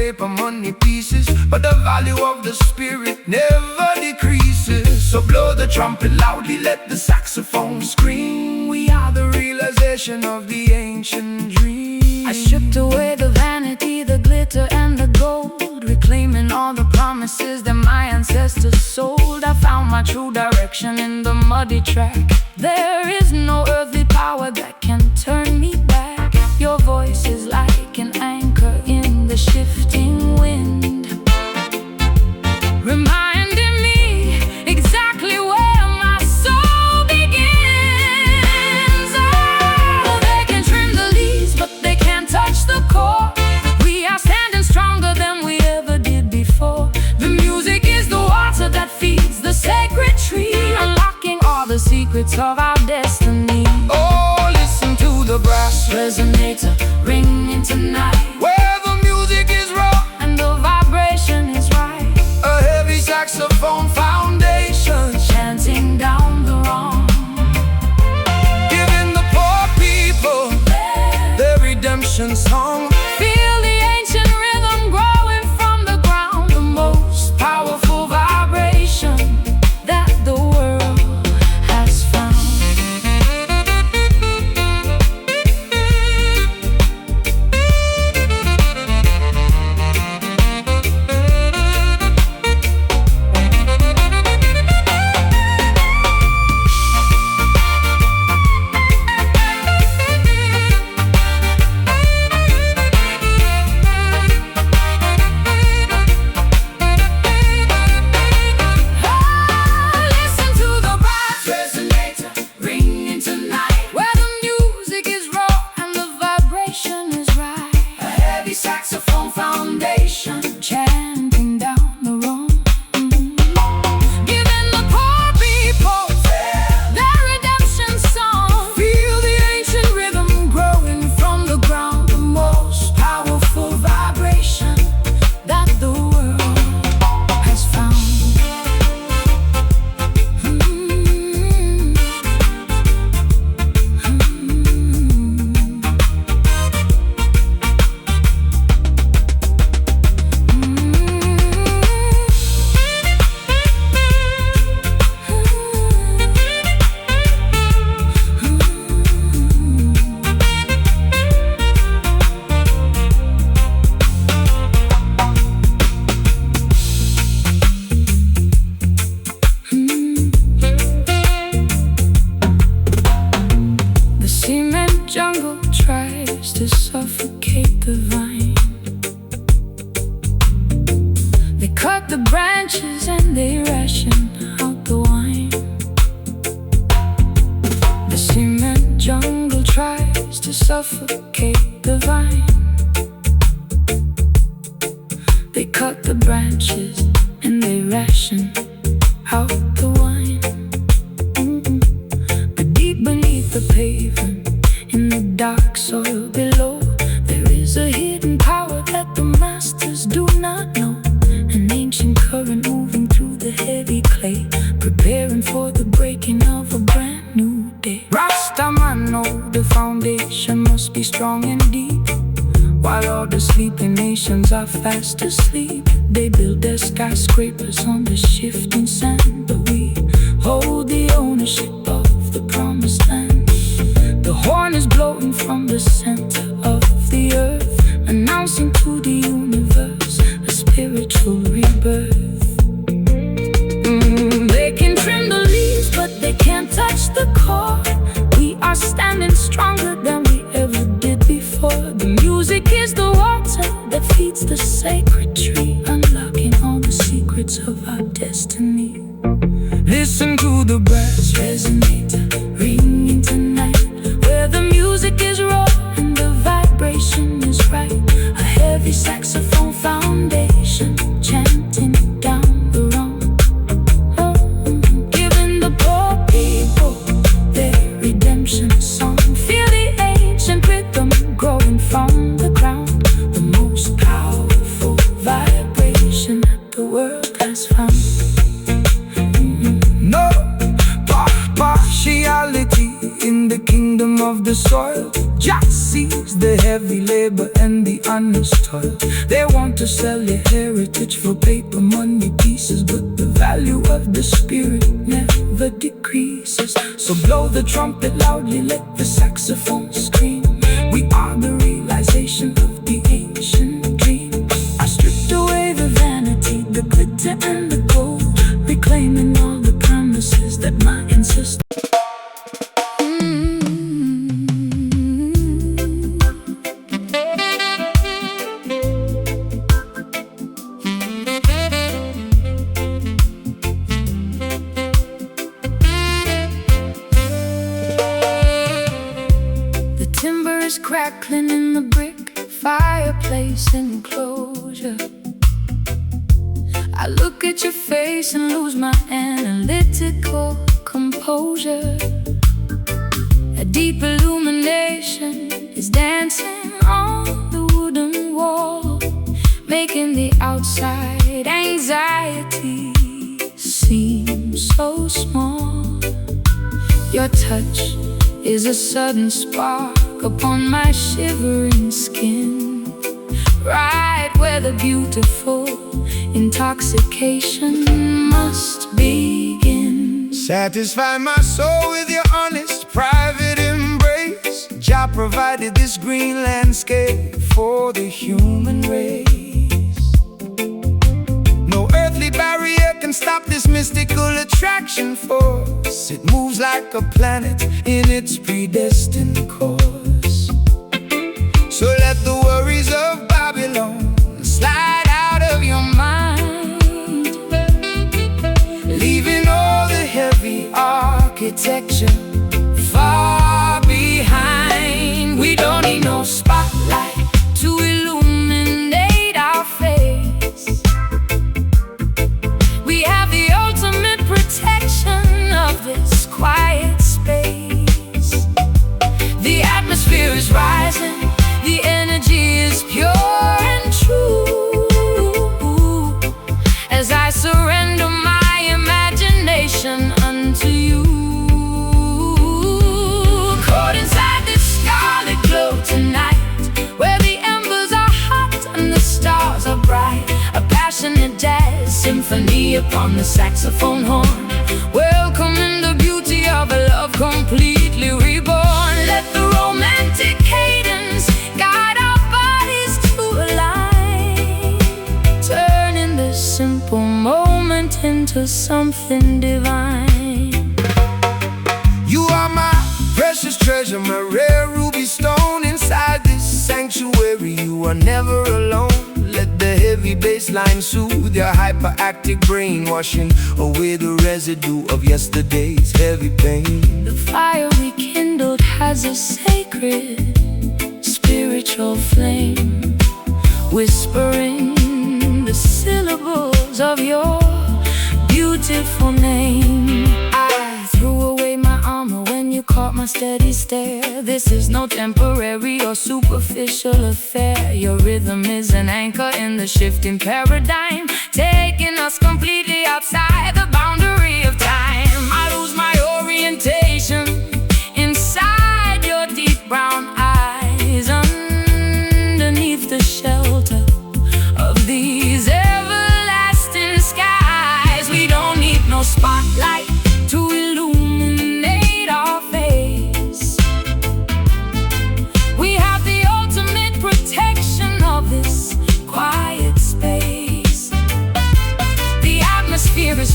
paper money pieces, but the value of the spirit never decreases. So blow the trumpet loudly, let the saxophone scream. We are the realization of the ancient dream. I stripped away the vanity, the glitter and the gold, reclaiming all the promises that my ancestors sold. I found my true direction in the muddy track. There is no earthly power that can turn me back. Your voice is like an anchor in the shifting wind, reminding me exactly where my soul begins. Oh, they can trim the leaves, but they can't touch the core. We are standing stronger than we ever did before. The music is the water that feeds the sacred tree, unlocking all the secrets of our destiny. Oh, listen to the brass resonator ringing tonight, where the music is raw and the vibration is right. A heavy saxophone foundation, Chanting down the wrong, giving the poor people their redemption song. feel the ancient rhythm growing from the ground, the most powerful vibration that the world has found. Listen to the brass resonator ringing tonight, where the music is raw and the vibration is right. A heavy saxophone foundation, Chanting down the wrong, giving the poor people their redemption song. feel the ancient rhythm growing from the ground. The most powerful vibration that the world has found. The cement jungle tries to suffocate the vine. They cut the branches and they ration out the wine. The cement jungle tries to suffocate the vine. They cut the branches and they ration out the wine. But deep beneath the pavement, in the dark soil below, there is a hidden power that the masters do not know. An ancient current moving through the heavy clay, preparing for the breaking of a brand new day. Rastaman know the foundation must be strong and deep. While all the sleeping nations are fast asleep, they build their skyscrapers on the shifting sand. But we hold the ownership of the promised land. The horn is blowing from the center of the earth, announcing to the universe a spiritual rebirth. They can trim the leaves, but they can't touch the core. We are standing stronger than we ever did before. The music is the water that feeds the sacred tree, unlocking all the secrets of our destiny. Listen to the brass Resonator ringing tonight, where the music is raw and the vibration is right. A heavy saxophone foundation, chanting down the wrong, giving the poor people their redemption song. Feel the ancient rhythm growing from the ground, the most powerful vibration that the world has found. No partiality in the kingdom of the soil. Jah sees the heavy labor labor and the honest toil. They want to sell their heritage for paper money pieces, but the value of the spirit never decreases. So blow the trumpet loudly, let the saxophone scream. We are the realization of the ancient dream. I stripped away the vanity, the glitter and the gold, reclaiming all the promises that my ancestors. Crackling in the brick fireplace enclosure. I look at your face and lose my analytical composure. A deep illumination is dancing on the wooden wall, making the outside anxiety seem so small. Your touch is a sudden spark upon my shivering skin, right where the beautiful intoxication must begin. Satisfy my soul with your honest private embrace. Jah provided this green landscape for the human race. No earthly barrier can stop this mystical attraction force. It moves like a planet in its predestined course. So let the worries of Babylon slide out of your mind, leaving all the heavy architecture far behind. We don't need no spotlight to illuminate our face. We have the ultimate protection of this quiet space. The atmosphere is rising, the energy is pure and true, as I surrender my imagination unto you. Caught inside this scarlet glow tonight, where the embers are hot and the stars are bright. A passionate jazz symphony upon the saxophone horn, welcoming the beauty of a love completely reborn. Let the romantic cadence guide our bodies to align, turning this simple moment into something divine. You are my precious treasure, my rare ruby stone. Inside this sanctuary you are never alone. Let the heavy bass line soothe your hyperactive brain, washing away the residue of yesterday's heavy pain. The fire we kindled has a sacred spiritual flame, whispering the syllables of your beautiful name. I threw away my armor when you caught my steady stare. This is no temporary or superficial affair. Your rhythm is an anchor in the shifting paradigm, taking us completely outside the boundary of time. I lose my orientation inside your deep brown eyes, underneath the shelter of these everlasting skies. We don't need no spotlight to illuminate our face. We have the ultimate protection of this quiet space. The atmosphere is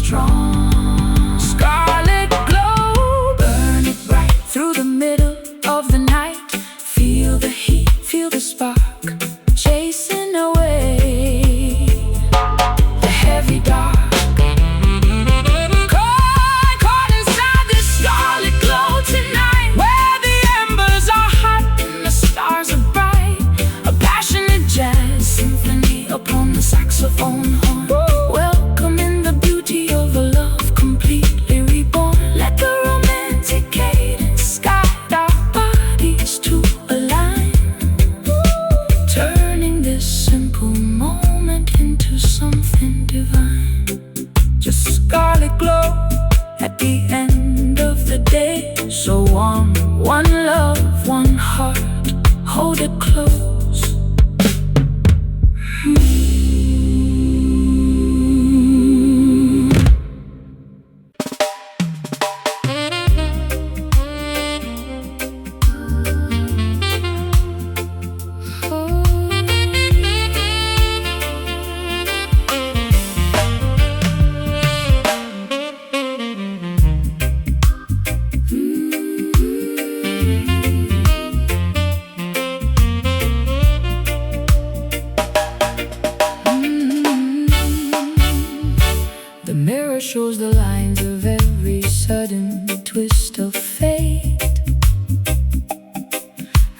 strong. Scarlet glow, burn it bright through the middle of the night. Feel the heat, feel the spark, chasing away the heavy dark. Caught inside this scarlet glow tonight, where the embers are hot and the stars are bright. A passionate jazz symphony upon the saxophone horn, welcoming the beauty of a love completely reborn. Let the romantic cadence guide our bodies to align, turning this simple moment into something divine. Just scarlet glow at the end of the day, so warm. One love, one heart, hold it close. The mirror shows the lines of every sudden twist of fate.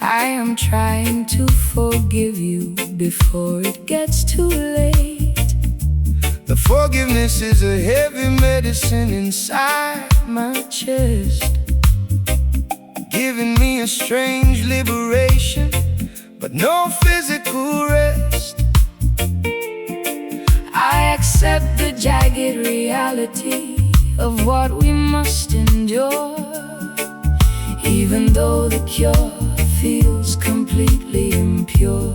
I am trying to forgive you before it gets too late. The forgiveness is a heavy medicine inside my chest, giving me a strange liberation, but no physical rest. I accept the jagged reality of what we must endure, even though the cure feels completely impure.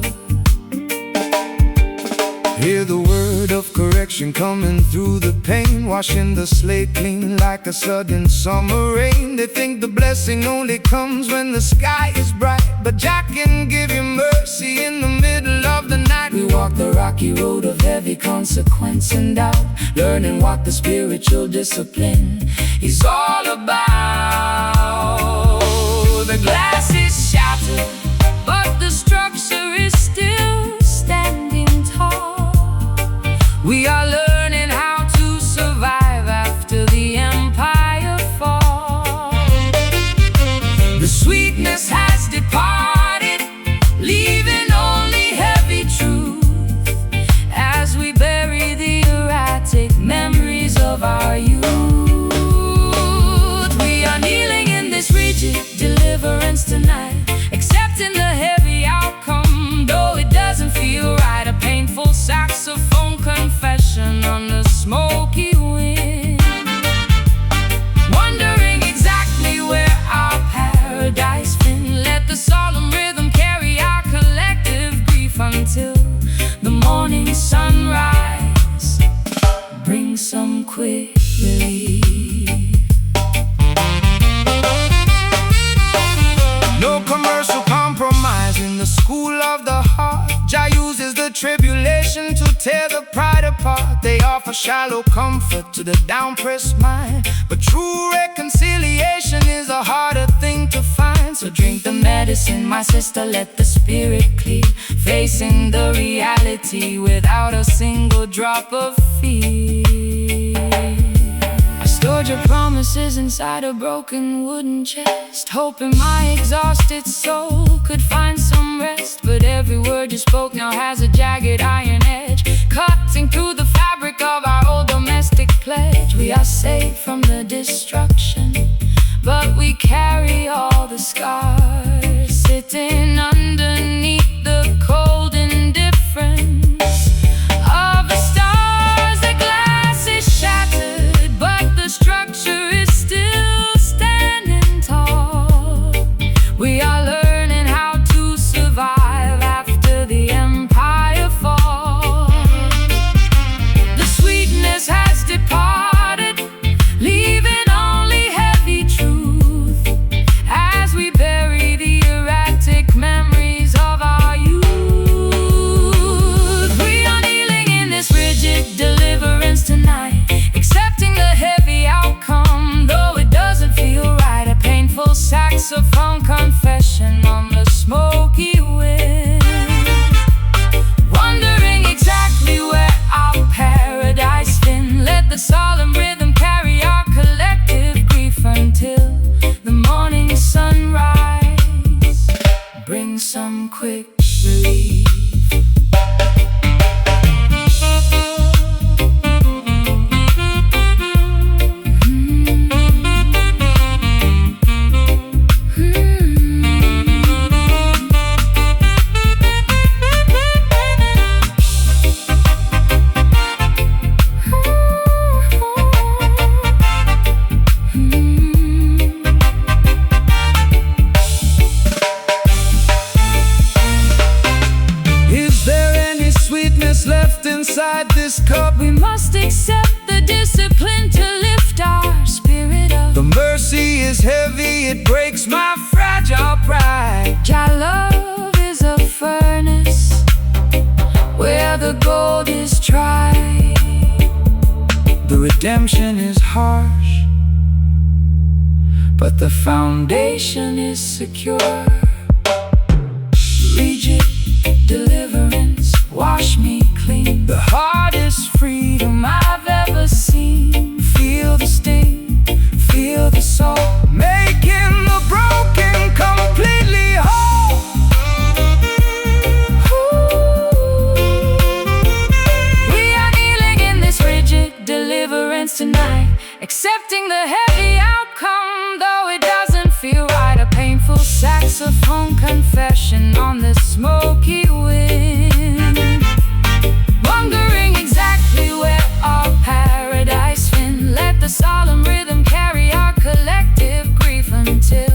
Hear the word of correction coming through the pain, washing the slate clean like a sudden summer rain. They think the blessing only comes when the sky is bright, but Jah can give you mercy in the middle of the night. We walk the rocky road of heavy consequence and doubt, learning what the spiritual discipline is all about. The glass is shattered, but the structure is still standing tall. We are learning how to survive after the empire falls. The sweetness has departed, leaving only heavy truth as we bury the erratic memories of our youth. We are kneeling in this rigid deliverance tonight, accepting the heavy outcome, though it doesn't feel right. A painful saxophone confession on the smoky wind, wondering exactly where our paradise been. Let the solemn rhythm carry our collective grief until the morning sunrise brings some quick relief. No commercial compromise in the school of the heart. Jah uses the tribulation to tear the pride apart. They offer shallow comfort to the down-pressed mind, but true reconciliation is a harder thing to find. So drink the medicine, my sister, let the spirit clear, facing the reality without a single drop of fear. I stored your promises inside a broken wooden chest, hoping my exhausted soul could find some rest. But every word you spoke now has a jagged iron edge, cutting through the fabric of our old domestic pledge. We are safe from the destruction, but we carry all the scars, sitting underneath the cold indifference of the stars. The glass is shattered, but the structure is still standing tall. We are learning how to survive after the empire falls. The sweetness has departed, leaving only heavy truth as we bury solemn rhythm carry our collective grief until the morning sunrise. Bring some quick relief. Left inside this cup, we must accept the discipline to lift our spirit up. the mercy is heavy, it breaks my fragile pride. Jah love is a furnace where the gold is tried. The redemption is harsh, but the foundation is secure. Rigid deliverance, wash me clean. The hardest freedom I've ever seen. feel the sting, feel the soul, making the broken completely whole. We are kneeling in this rigid deliverance tonight, accepting the heavy outcome, though it doesn't feel right. A painful saxophone confession on the smoky wind, wondering exactly where our paradise been. Let the solemn rhythm carry our collective grief until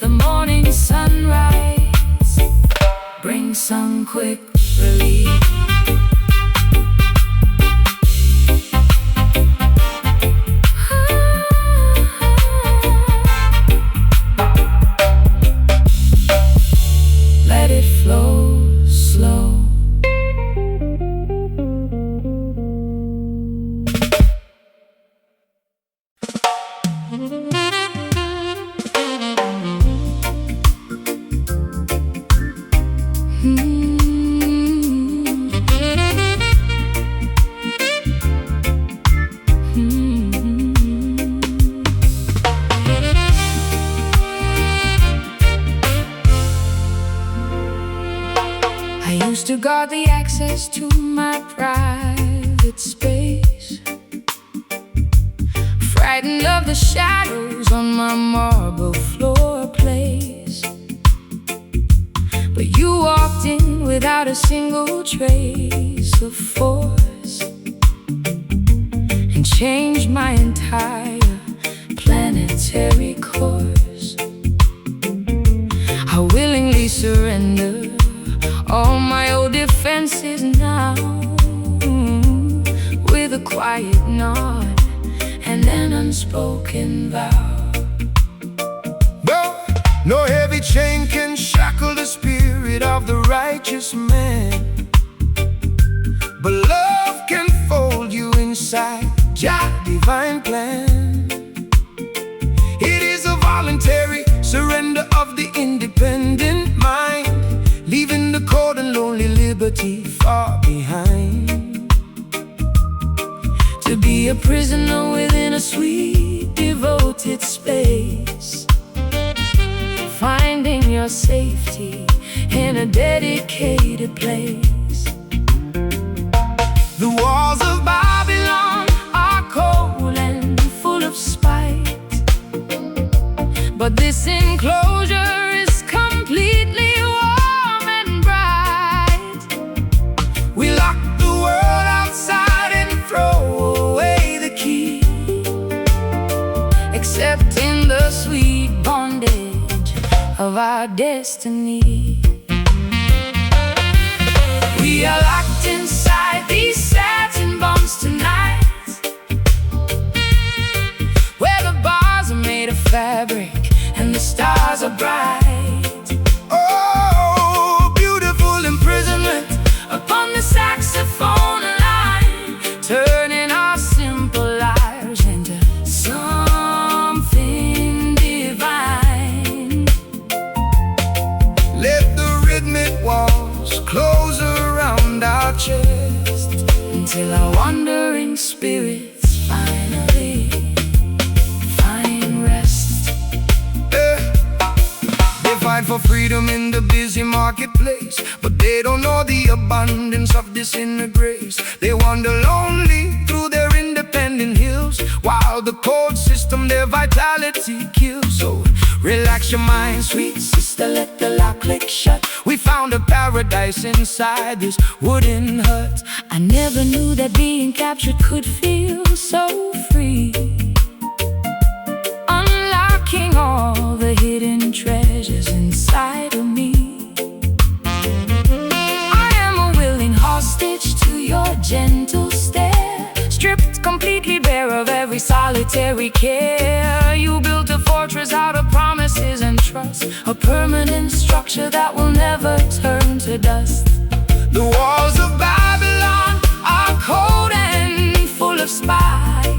the morning sunrise. Bring some quick relief. Let it flow slow. I used to guard the access to my private space, frightened of the shadows on my marble floor place. But you walked in without a single trace of force and changed my entire planetary course. I willingly surrender all my old defenses now, with a quiet nod and an unspoken vow. No heavy chain can shackle the spirit of the righteous man, but love can fold you inside Jah divine plan. It is a voluntary surrender of the independent mind, leaving the cold and lonely liberty far behind. To be a prisoner within a sweet, devoted space, finding your safety in a dedicated place. The walls of Babylon are cold and full of spite, but this enclosure is completely warm and bright. We lock the world outside and throw away the key, accepting the sweet bondage of our destiny. We are locked inside these satin bonds tonight, where the bars are made of fabric and the stars are bright. Oh, beautiful imprisonment upon the saxophone line, turning our simple lives into something divine. Let the rhythmic walls close around our chest until our wandering spirits find marketplace, but they don't know the abundance of this inner grace. They wander lonely through their independent hills, while the cold system their vitality kills. So relax your mind, sweet sister, let the lock click shut. We found a paradise inside this wooden hut. I never knew that being captured could feel so free, unlocking all the hidden treasures inside of me. I am a willing hostage to your gentle stare, stripped completely bare of every solitary care. You built a fortress out of promises and trust, a permanent structure that will never turn to dust. The walls of Babylon are cold and full of spite,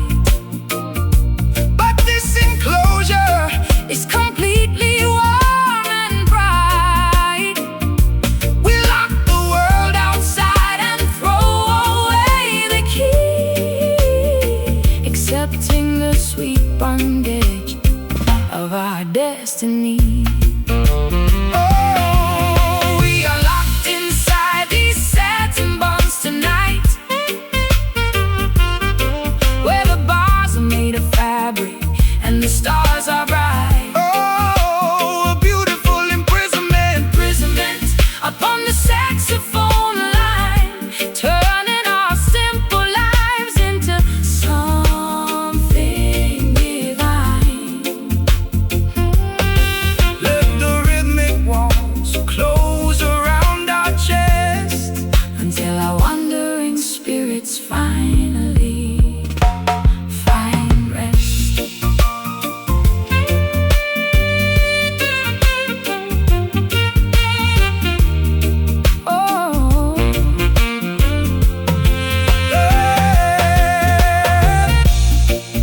but this enclosure is completely warm and bright. We lock the world outside and throw away the key, Accepting the sweet bondage of our destiny. Oh, we are locked inside these satin bonds tonight, Where the bars are made of fabric and the stars are bright. oh, a beautiful imprisonment Upon the saxophone line, turning our simple lives into something divine. Let the rhythmic walls close around our chest, Until our wandering spirits finally find rest. Oh,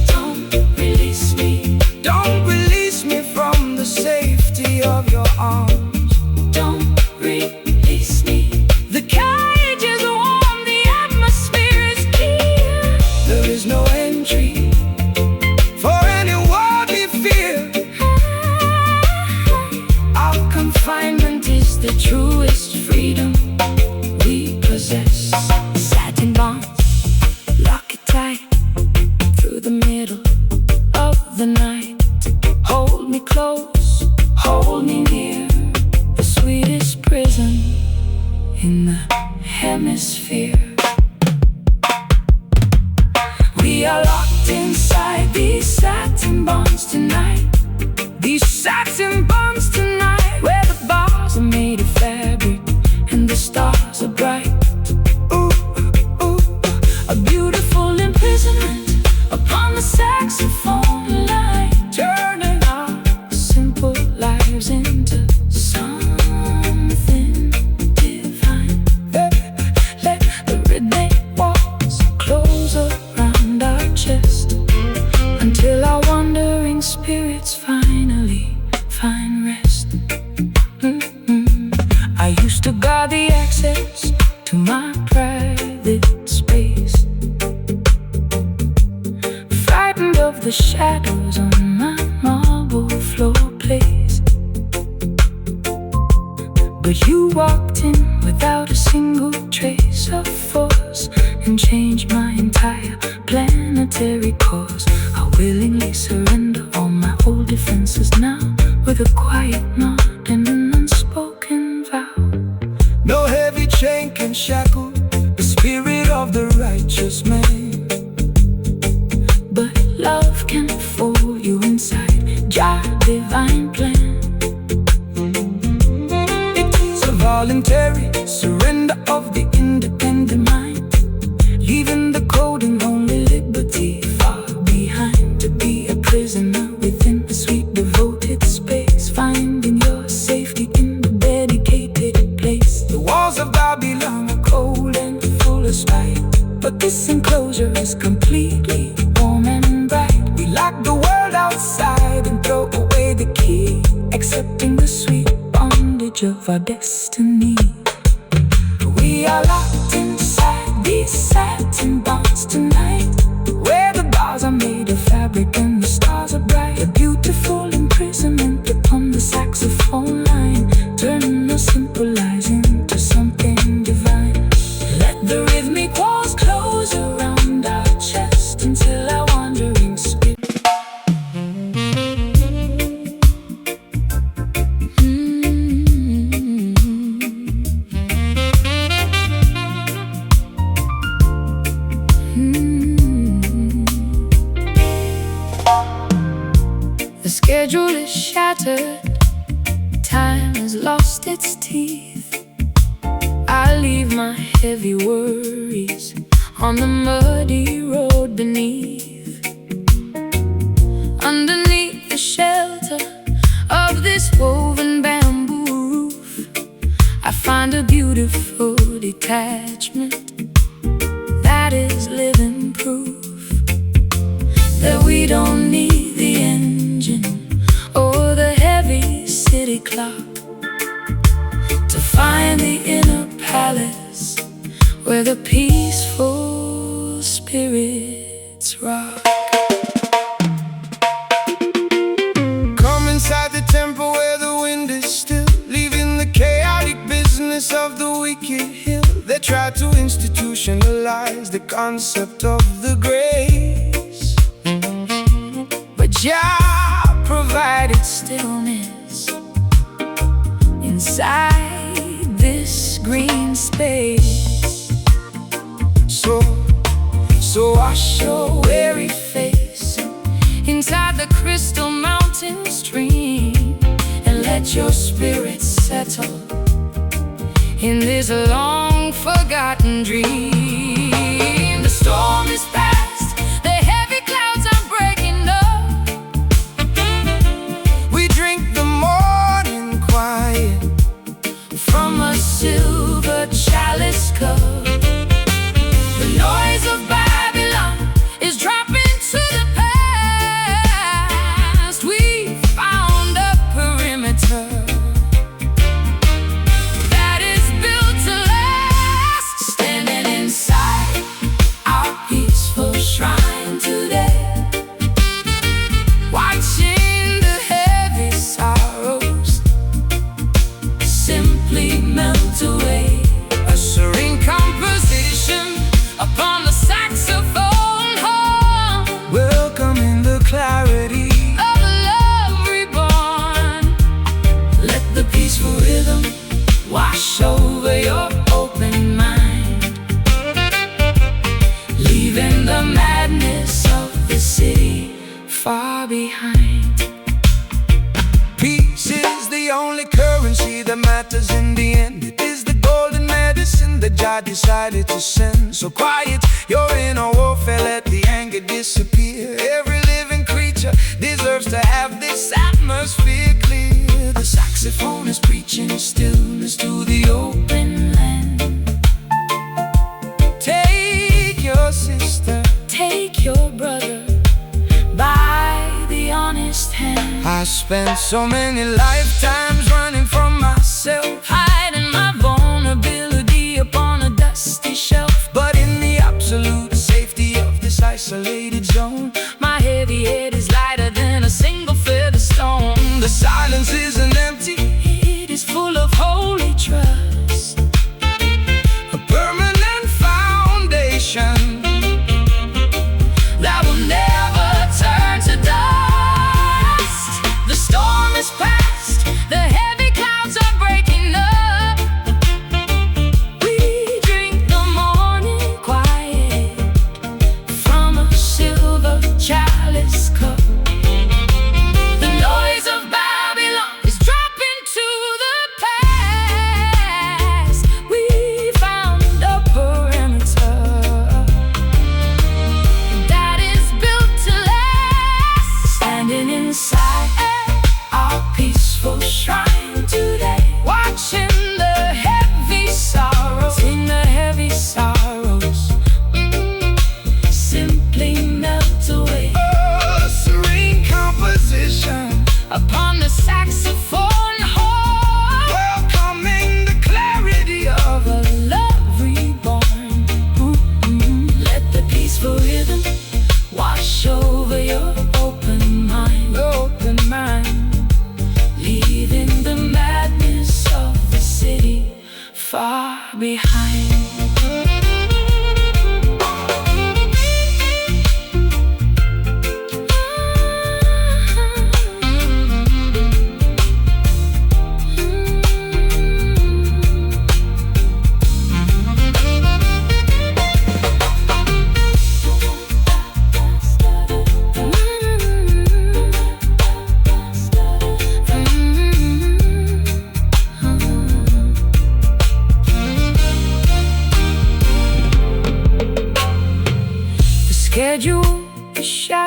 don't release me. don't release me from the safety of your arms. Don't release me. The cage is warm, the atmosphere is clear. There is no entry for any worldly fear. Our confinement is the truest freedom we possess. Satin bonds, lock it tight through the middle of the night. Hold me close, hold me near, the sweetest prison in the hemisphere. We are locked inside these satin bonds tonight, These satin bonds tonight, where the bars are made of fabric and the stars are bright. ooh, ooh, A beautiful imprisonment upon the saxophone line, turning our simple lives into something divine. Let the rhythmic walls close around our chest, until our wandering spirits finally find rest. I used to guard the access to my private space, frightened of the shadows on my marble floor place. But you walked in without a single trace of force and changed my entire planetary course. I willingly surrender all my old defenses now, with a quiet nod and an unspoken vow. no heavy chain can shackle the spirit of the righteous man. But love can fold you inside Jah divine plan. It is a voluntary surrender of the independent mind, leaving the code and only liberty Far behind, to be a prisoner within a sweet devoted space, finding your safety in the dedicated place. The walls of Babylon are cold and full of spite, But this enclosure is completely warm and bright. we lock the world outside and throw away the key, Accepting the sweet bondage of our destiny. we are locked inside these satin bonds tonight, Where the bars are made of fabric and the stars are bright. A beautiful imprisonment upon the saxophone line, turning a simple The schedule is shattered, time has lost its teeth. I leave my heavy worries on the muddy road beneath. Underneath the shelter of this woven bamboo roof, I find a beautiful detachment that is living proof that we don't need the engine or the heavy city clock to find the inner palace where the peaceful spirits rock. Come inside the temple where the wind is still, leaving the chaotic business of the wicked hill. They try to institutionalize the concept of the grace, but Jah provided stillness inside this green space. So wash your weary face inside the crystal mountain stream, and let your spirit settle in this long forgotten dream. The storm is past, the heavy clouds are breaking up. We drink the morning quiet from a silver chalice cup. The noise of Babylon is dropping to the past. We found a perimeter that is built to last, standing inside our peaceful shrine today, watching the heavy sorrows simply melt away. A serene composition upon the saxophone horn, welcoming the clarity of love reborn. Let the peaceful rhythm wash over your open mind, leaving the madness of the city far behind. Peace is the only currency that matters in the end. It is the golden medicine that Jah decided to send. So quiet your inner warfare, let the anger disappear. Every living creature deserves to have this atmosphere clear. The saxophone is preaching stillness to the open land. Take your sister, take your brother by the honest hand. I spent so many lifetimes running from myself, hiding my vulnerability upon a dusty shelf. But in the absolute safety of this isolated zone, my heavy head is lighter than a single feather stone. The silence isn't empty, it is full of holy trust, a permanent foundation that will never turn to dust. The storm is past, the heavy clouds are breaking up. We drink the morning quiet from a silver chalice cup. The noise of Babylon is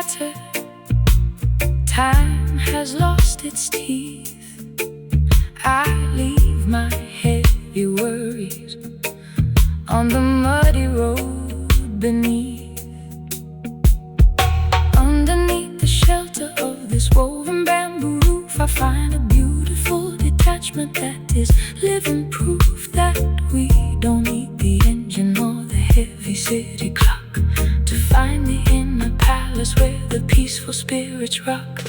scattered. Time has lost its teeth. I leave my heavy worries on the muddy road beneath. Underneath the shelter of this woven bamboo roof, I find a beautiful detachment that is living proof that we don't need the engine or the heavy city clock to find the inner palace where the peaceful spirits rock.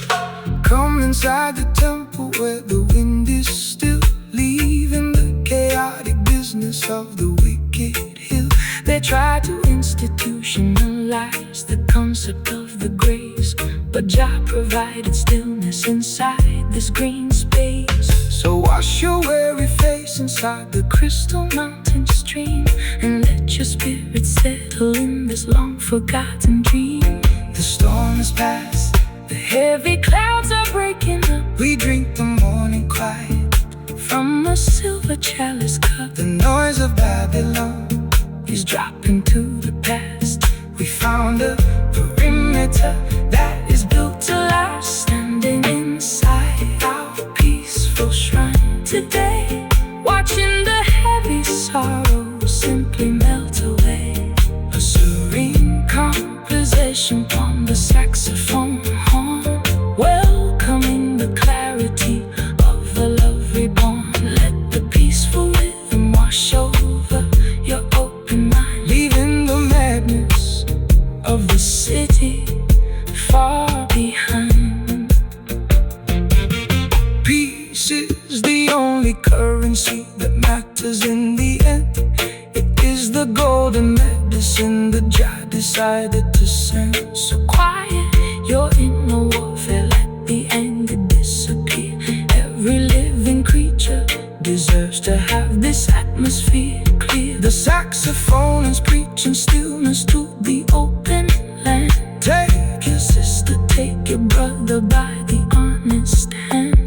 Come inside the temple where the wind is still, leaving the chaotic business of the wicked hill. They try to institutionalize the concept of the grace, but Jah provided stillness inside this green space. So wash your weary face inside the Crystal mountain stream, and let your spirit settle in this long forgotten dream. The storm is past, the heavy clouds are breaking up. we drink the morning quiet From a silver chalice cup, the noise of Babylon is dropping to the past. We found a perimeter That is built to last, standing inside our peaceful shrine today, watching the heavy sorrow simply melt away. a serene Composition on the saxophone horn, welcoming the clarity of the love reborn. Let the peaceful rhythm wash over your open mind, leaving the madness of the city far behind. peace is the only currency that matters in the end. It is the golden medicine that Jah decided to send. So quiet your inner warfare, let the anger disappear. Every living creature deserves to have this atmosphere clear. The saxophone is preaching stillness to the open Land. take Your sister, take your brother by the honest hand.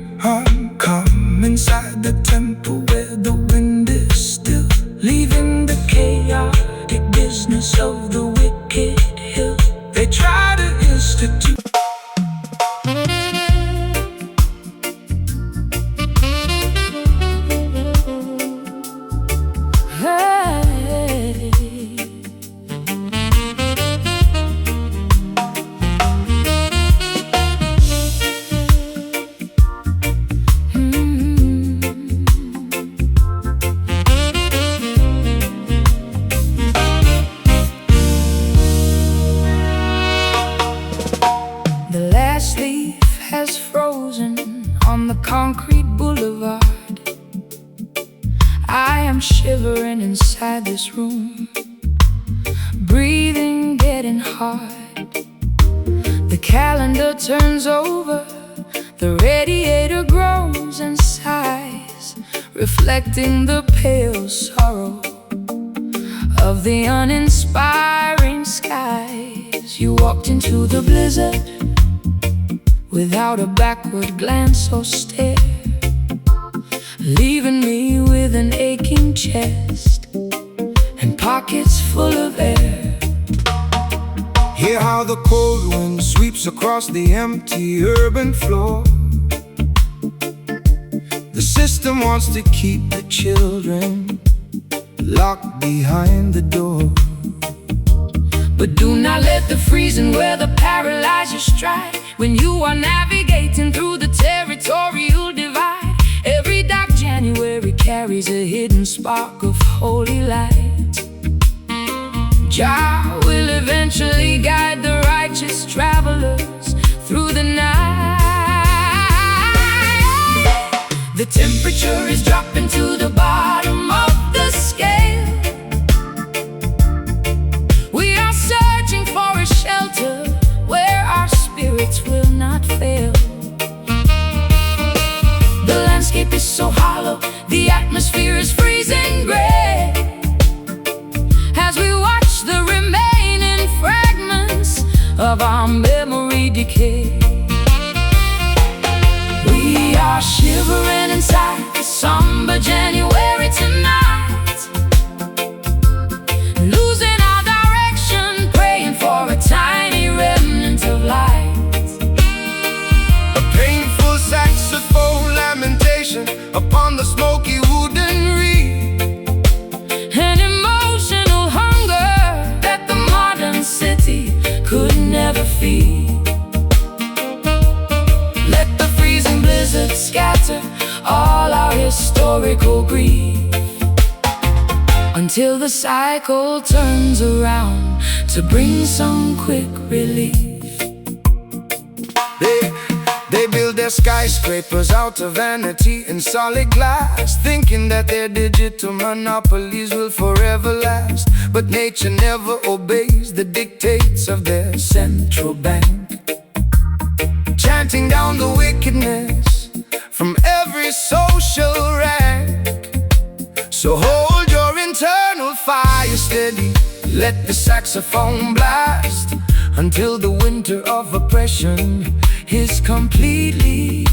Come inside the temple where the wind is still, Leaving the chaotic business of the wicked hill. they try to institute Hey. The last leaf has frozen on the concrete boulevard. I am shivering inside this room, breathing getting hard. The calendar turns over, the radiator groans and sighs, reflecting the pale sorrow of the uninspiring skies. You walked into the blizzard without a backward glance or stare, leaving me with an aching chest and pockets full of air. Hear how the cold wind sweeps across the empty urban floor. The system wants to keep the children locked behind the door. But do not let the freezing weather paralyze your stride when you are navigating through the territorial divide. Every dark January carries a hidden spark of holy light. Jah will eventually guide the righteous travelers through the night. The temperature is dropping to the bottom of the scale. We are searching for a shelter where our spirits will not fail. The landscape is so hollow, the atmosphere is freezing gray, as we watch the remaining fragments of our memory decay. We are shivering inside the somber January tonight, losing our direction, praying for a tiny remnant of light. feed. Let the freezing blizzard scatter all our historical grief, until the cycle turns around to bring some quick relief. They build their skyscrapers out of vanity and solid glass, thinking that their digital monopolies will forever last. But nature never obeys the dictates of their central bank, chanting down the wickedness from every social rank. So hold your internal fire steady, let the saxophone blast, until the winter of oppression is completely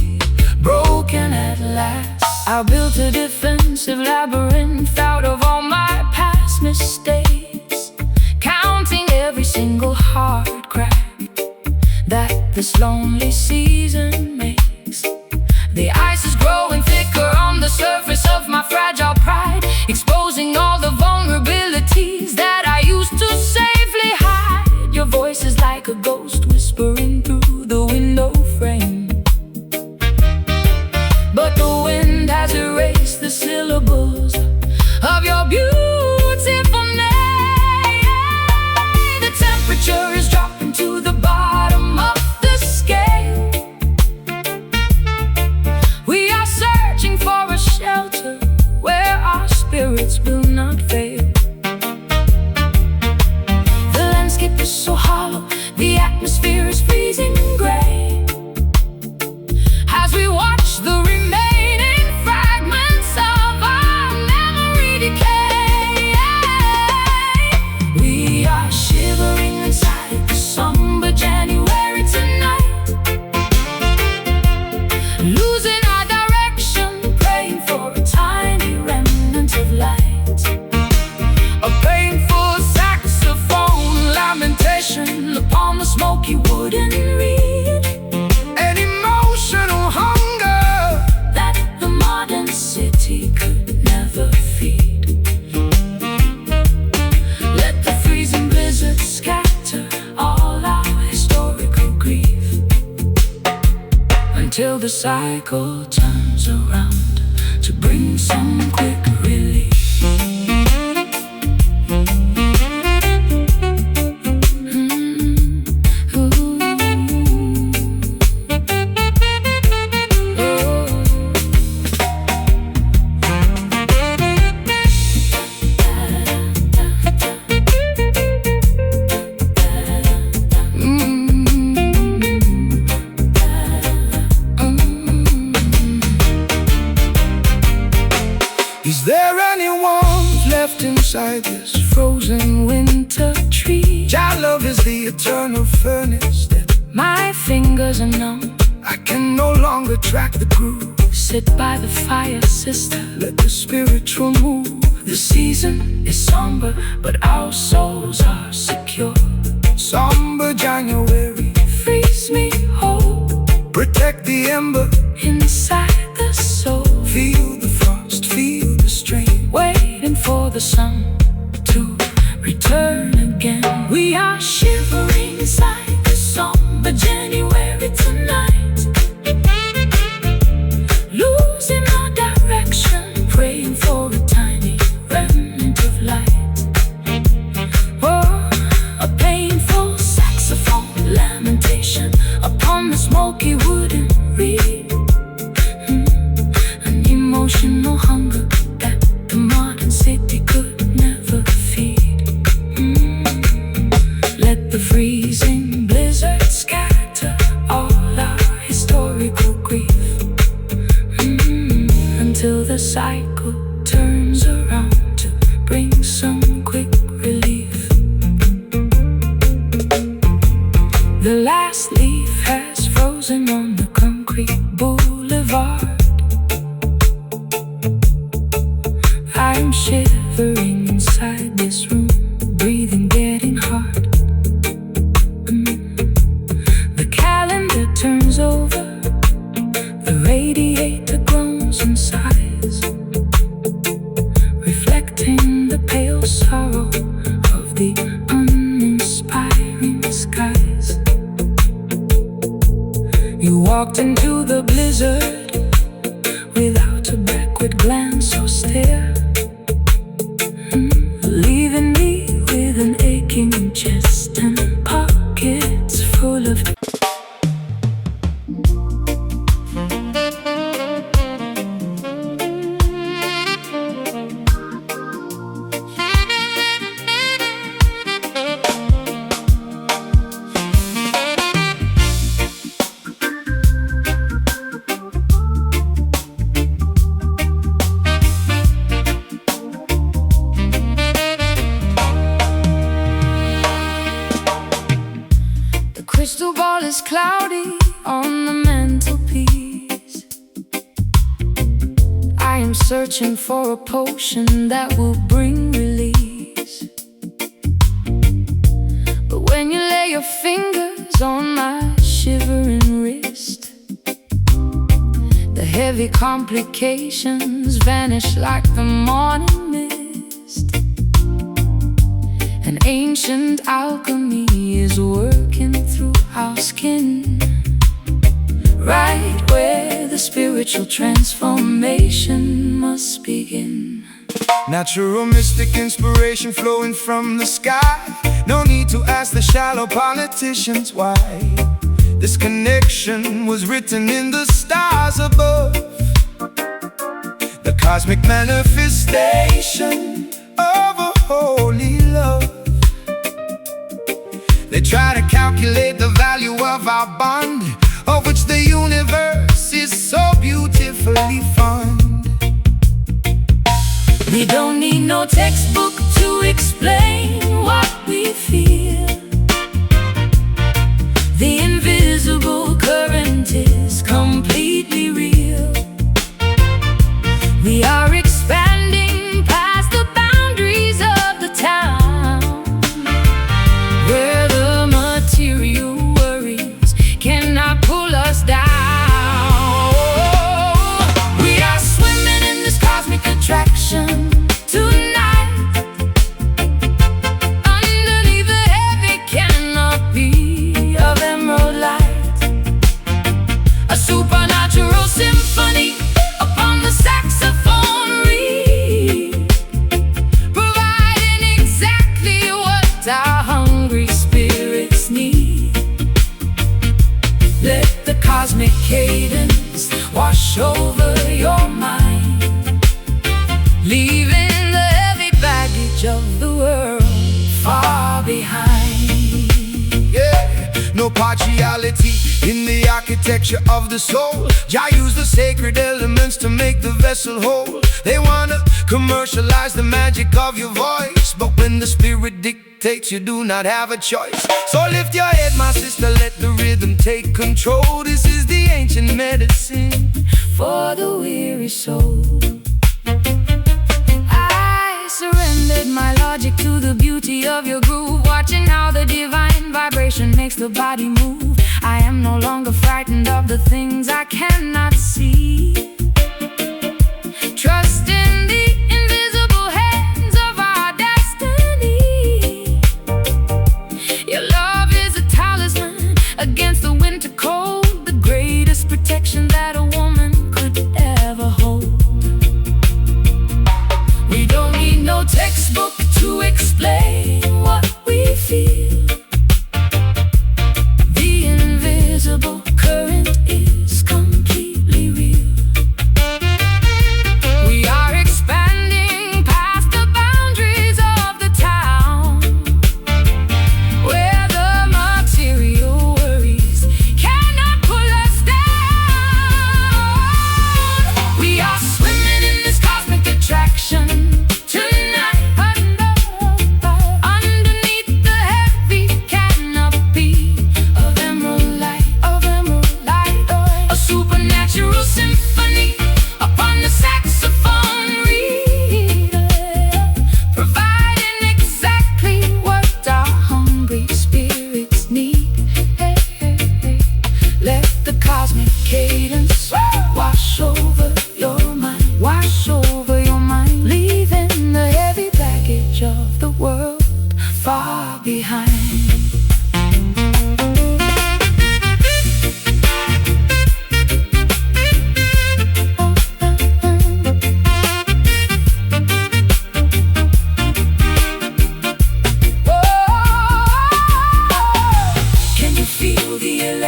broken at last. I built a defensive labyrinth out of all my past mistakes, counting every single hard crack that this lonely season makes. The ice is growing thicker on the surface of my fragile pride, exposing all the vulnerabilities that I used to safely hide. Your voice is like a ghost whispering through the window frame, but the wind has erased the syllables of your beautiful name. The temperature is dropping to the bottom of the scale. We are searching for a shelter where our spirits will not fail. The landscape is so hollow, the atmosphere is freezing gray, as we watch the remaining fragments of our memory decay. We are shivering inside the somber January tonight, losing our direction, praying for a tiny remnant of light. A painful saxophone lamentation upon the smoky wooden reed, an emotional hunger that the modern city could never feed. Let the freezing blizzard scatter all our historical grief, until the cycle turns around to bring some quick relief. Is there any warmth left inside this frozen winter tree? Your love is the eternal furnace that My fingers are numb, I can no longer track the groove. sit by the fire, sister. Let the spiritual move. The season is somber, but our souls are secure. Somber January, Freeze me whole protect the ember. inside the soul, Feel the frost, feel the strain. waiting for the sun to return again. We are shivering inside the somber January tonight, losing our direction, praying for a tiny remnant of light. Oh, a painful saxophone lamentation upon the smoky wooden reed, an emotional hunger that the modern city could never feed. Let the freezing blizzard scatter all our historical grief, until the cycle turns around to bring some quick relief. The last leaf has frozen on the concrete boulevard. I'm shivering inside this room, breathing getting hard. The calendar turns over, the radiator groans in size, reflecting the pale sorrow of the uninspiring skies. You walked into the blizzard without a backward glance or stare, leaving me with an aching chest and pockets full of crystal ball is cloudy on the mantelpiece. I am searching for a potion that will bring release. But when you lay your fingers on my shivering wrist, the heavy complications vanish like the morning mist. An ancient alchemy is working through our skin, right where the spiritual transformation must begin. Natural mystic inspiration flowing from the sky. No need to ask the shallow politicians why. This connection was written in the stars above. The cosmic manifestation of a holy love. They try to calculate the value of our bond, of which the universe is so beautifully fond. We don't need no textbook to explain what we feel. The invisible current is completely real. We are expanding past the boundaries of the town, where the material worries cannot pull us down. We are swimming in this cosmic attraction tonight, underneath the heavy canopy of emerald light. A supernatural symphony upon the saxophone reed, providing exactly what our hungry spirits need. Let the cosmic cadence wash over your mind, leaving the heavy baggage of the world far behind. Yeah, no partiality in the architecture of the soul. Jah used the sacred elements to make the vessel whole. They wanna commercialize the magic of your voice, but when the spirit dictates, you do not have a choice. So lift your head, my sister, let the rhythm take control. This is the ancient medicine for the weary soul. I surrendered my logic to the beauty of your groove, watching how the divine vibration makes the body move. I am no longer frightened of the things I cannot see. Trust in the invisible hands of our destiny. Your love is a talisman against the winter cold, the greatest protection that a woman could ever hold. We don't need no textbook to explain what we feel. The invisible current is completely real. We are expanding past the boundaries of the town, where the material worries cannot pull us down. We are swimming in this cosmic attraction tonight, underneath the heavy canopy of emerald light, a supernatural symphony upon the saxophone reed, providing exactly what our hungry spirits need. Let the cosmic cadence wash over your mind, leaving the heavy baggage of the world far behind.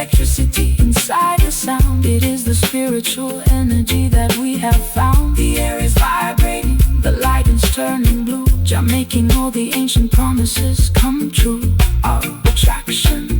electricity inside the sound. It is the spiritual energy that we have found. The air is vibrating, the light is turning blue, Jah making all the ancient promises come true. Our attraction